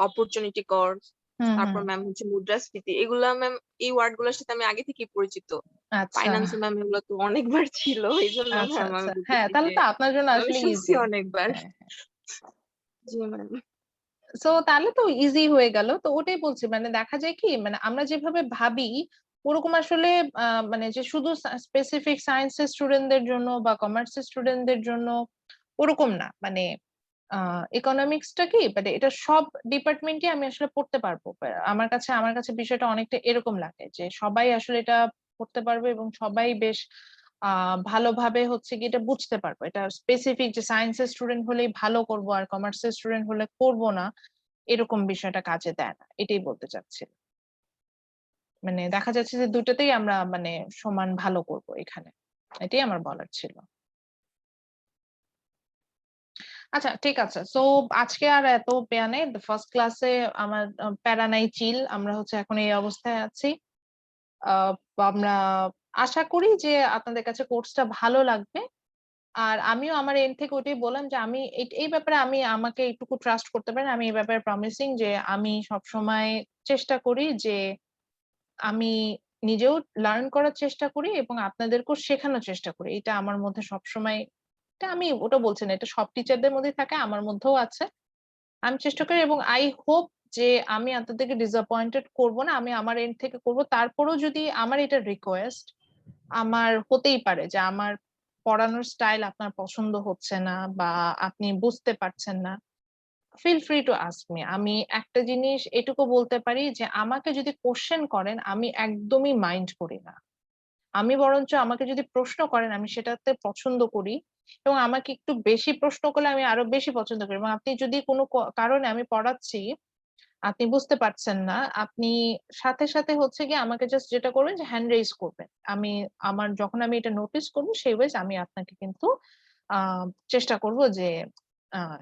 অপরচুনিটি কস্ট, হুম তারপর হুম ম্যাম হচ্ছে মুদ্রাস্ফীতি, এগুলা ম্যাম এই ওয়ার্ড গুলোর সাথে আমি আগে থেকে পরিচিত। আচ্ছা ফাইন্যান্সে ম্যাম এগুলো তো অনেকবার ছিল, এই জন্য আচ্ছা ম্যাম আমি আচ্ছা, হ্যাঁ বলতেছি তাহলে যে তো আপনার জন্য আমি আসলে শুনছি ইজি। অনেকবার। হ্যাঁ, জি ম্যাম। সো তাহলে তো ইজি হয়ে গেল। তো ওটাই বলছি, মানে দেখা যায় কি, মানে আমরা যেভাবে ভাবি ওরকম আসলে মানে যে শুধু স্পেসিফিক সায়েন্সের স্টুডেন্টদের জন্য বা কমার্সের স্টুডেন্টদের জন্য ওরকম না। মানে ইকোনমিক্সটা কি, মানে এটা সব ডিপার্টমেন্টই আমি আসলে পড়তে পারবো। আমার কাছে বিষয়টা অনেকটা এরকম লাগে যে সবাই আসলে এটা পড়তে পারবে এবং সবাই বেশ ভালোভাবে হচ্ছে কি এটা বুঝতে পারবো। এটা স্পেসিফিক যে সায়েন্সের স্টুডেন্ট হলেই ভালো করব আর কমার্সের স্টুডেন্ট হলে করব না, এরকম বিষয়টা কাজে দেয় না, এটাই বলতে চাচ্ছি। মানে দেখা যাচ্ছে যে দুটোতেই আমরা মানে সমান ভালো করব এখানে, এটাই আমার বলার ছিল। আচ্ছা ঠিক আছে, সো আজকে আর এত পেয়া নেই। ফার্স্ট ক্লাসে আমার প্যারা নাই, চিল, আমরা হচ্ছে এখন এই অবস্থায় আছি। আমরা আশা করি যে আপনাদের কাছে কোর্সটা ভালো লাগবে। আর আমিও আমার এন্ড থেকে ওটাই বললাম যে আমি এই ব্যাপারে আমি আমাকে একটু ট্রাস্ট করতে পারেন। আমি এই ব্যাপারে প্রমিসিং যে আমি সবসময় চেষ্টা করি যে আমি নিজেও লার্ন করার চেষ্টা করি এবং আপনাদেরকেও শেখানোর চেষ্টা করি। এটা আমার মধ্যে সবসময়, এটা আমি ওটা বলছি না, এটা সব টিচারদের মধ্যেই থাকে, আমার মধ্যেও আছে। আমি চেষ্টা করি এবং আই হোপ যে আমি আপনাদেরকে ডিসঅ্যাপয়েন্টেড করব না। আমি আমার এন্ড থেকে করব। তারপরেও যদি আমার এটা রিকোয়েস্ট, আমার হতেই পারে যে আমার পড়ানোর স্টাইল আপনার পছন্দ হচ্ছে না বা আপনি বুঝতে পারছেন না, feel free to ask me. আমি একটা জিনিস এটুকু বলতে পারি যে আমাকে যদি কোশ্চেন করেন আমি একদমই মাইন্ড করি না। আমি বরঞ্চ আমাকে যদি প্রশ্ন করেন আমি সেটাতে পছন্দ করি এবং আমাকে একটু বেশি প্রশ্ন করলে আমি আরো বেশি পছন্দ করি। এবং আপনি যদি কোনো কারণে আমি পড়াচ্ছি, আপনি বুঝতে পারছেন না, আপনি সাথে সাথে হচ্ছে গিয়ে আমাকে জাস্ট যেটা করবেন যে হ্যান্ড রেইজ করবেন। আমি যখন আমি এটা নোটিস করবো সেই ওয়েজ আমি আপনাকে কিন্তু চেষ্টা করব যে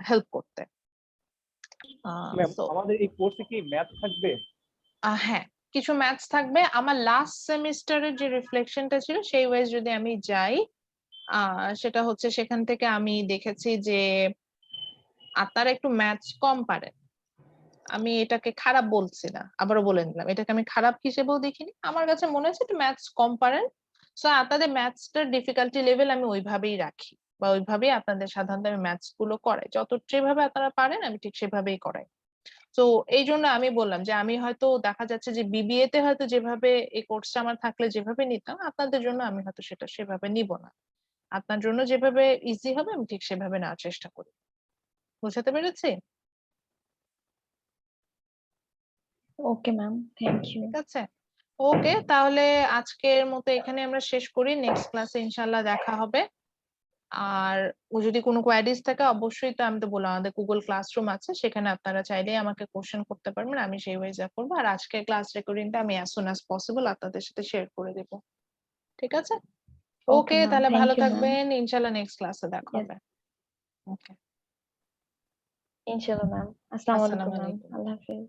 হেল্প করতে। ম্যাম তো আমাদের এই কোর্সে কি ম্যাথ থাকবে? হ্যাঁ, কিছু ম্যাথস থাকবে। আমার লাস্ট সেমিস্টারের যে রিফ্লেকশনটা ছিল সেই ওয়াইজ যদি আমি যাই, সেটা হচ্ছে সেখান থেকে আমি দেখেছি যে আপনারা একটু ম্যাথস কম পারেন। আমি এটাকে খারাপ বলছি না, আবারও বলে নিলাম, এটাকে আমি খারাপ হিসেবেও দেখিনি। আমার কাছে মনে হচ্ছে একটু ম্যাথস কম পারেন। সো আপনাদের ম্যাথসটার ডিফিকাল্টি লেভেল আমি ওইভাবেই রাখি বা ওইভাবেই আপনাদের সাধারণত আমি ম্যাথস গুলো করাই। যেভাবে আপনারা পারেন আমি ঠিক সেভাবেই করাই। তো এই জন্য আমি বললাম যে আমি হয়তো দেখা যাচ্ছে যে বিবিএ তে হয়তো যেভাবে এই কোর্সটা আমার থাকলে যেভাবে নিতাম, আপনাদের জন্য আমি হয়তো সেটা সেভাবে নিব না। আপনার জন্য যেভাবে ইজি হবে আমি ঠিক সেভাবে নেওয়ার চেষ্টা করি। বুঝাতে পেরেছি? Okay ma'am, thank you. ঠিক আছে, ওকে, তাহলে আজকের মতো এখানে আমরা শেষ করি। নেক্সট ক্লাসে ইনশাল্লাহ দেখা হবে। আর ও যদি কোনো কোয়ারিজ থাকে অবশ্যই, তো আমি তো বললাম আমাদের গুগল ক্লাসরুম আছে, সেখানে আপনারা চাইলেই আমাকে কোশ্চেন করতে পারবেন, আমি সেই ওয়ে যা করবো। আর আজকের ক্লাস রেকর্ডিংটা আমি অ্যাজ সুন অ্যাজ পসিবল আপনাদের সাথে শেয়ার করে দেব। ঠিক আছে, ওকে ওকে, ম্যাম, তাহলে থ্যাংক ভালো ইউ ম্যাম। থাকবেন, ইনশাল্লাহ নেক্সট ক্লাসে দেখা Yes, হবে। ওকে, ইনশাআল্লাহ ম্যাম। আসসালামু আলাইকুম আসসালামু ম্যাম। আলাইকুম। আল্লাহ হাফেজ।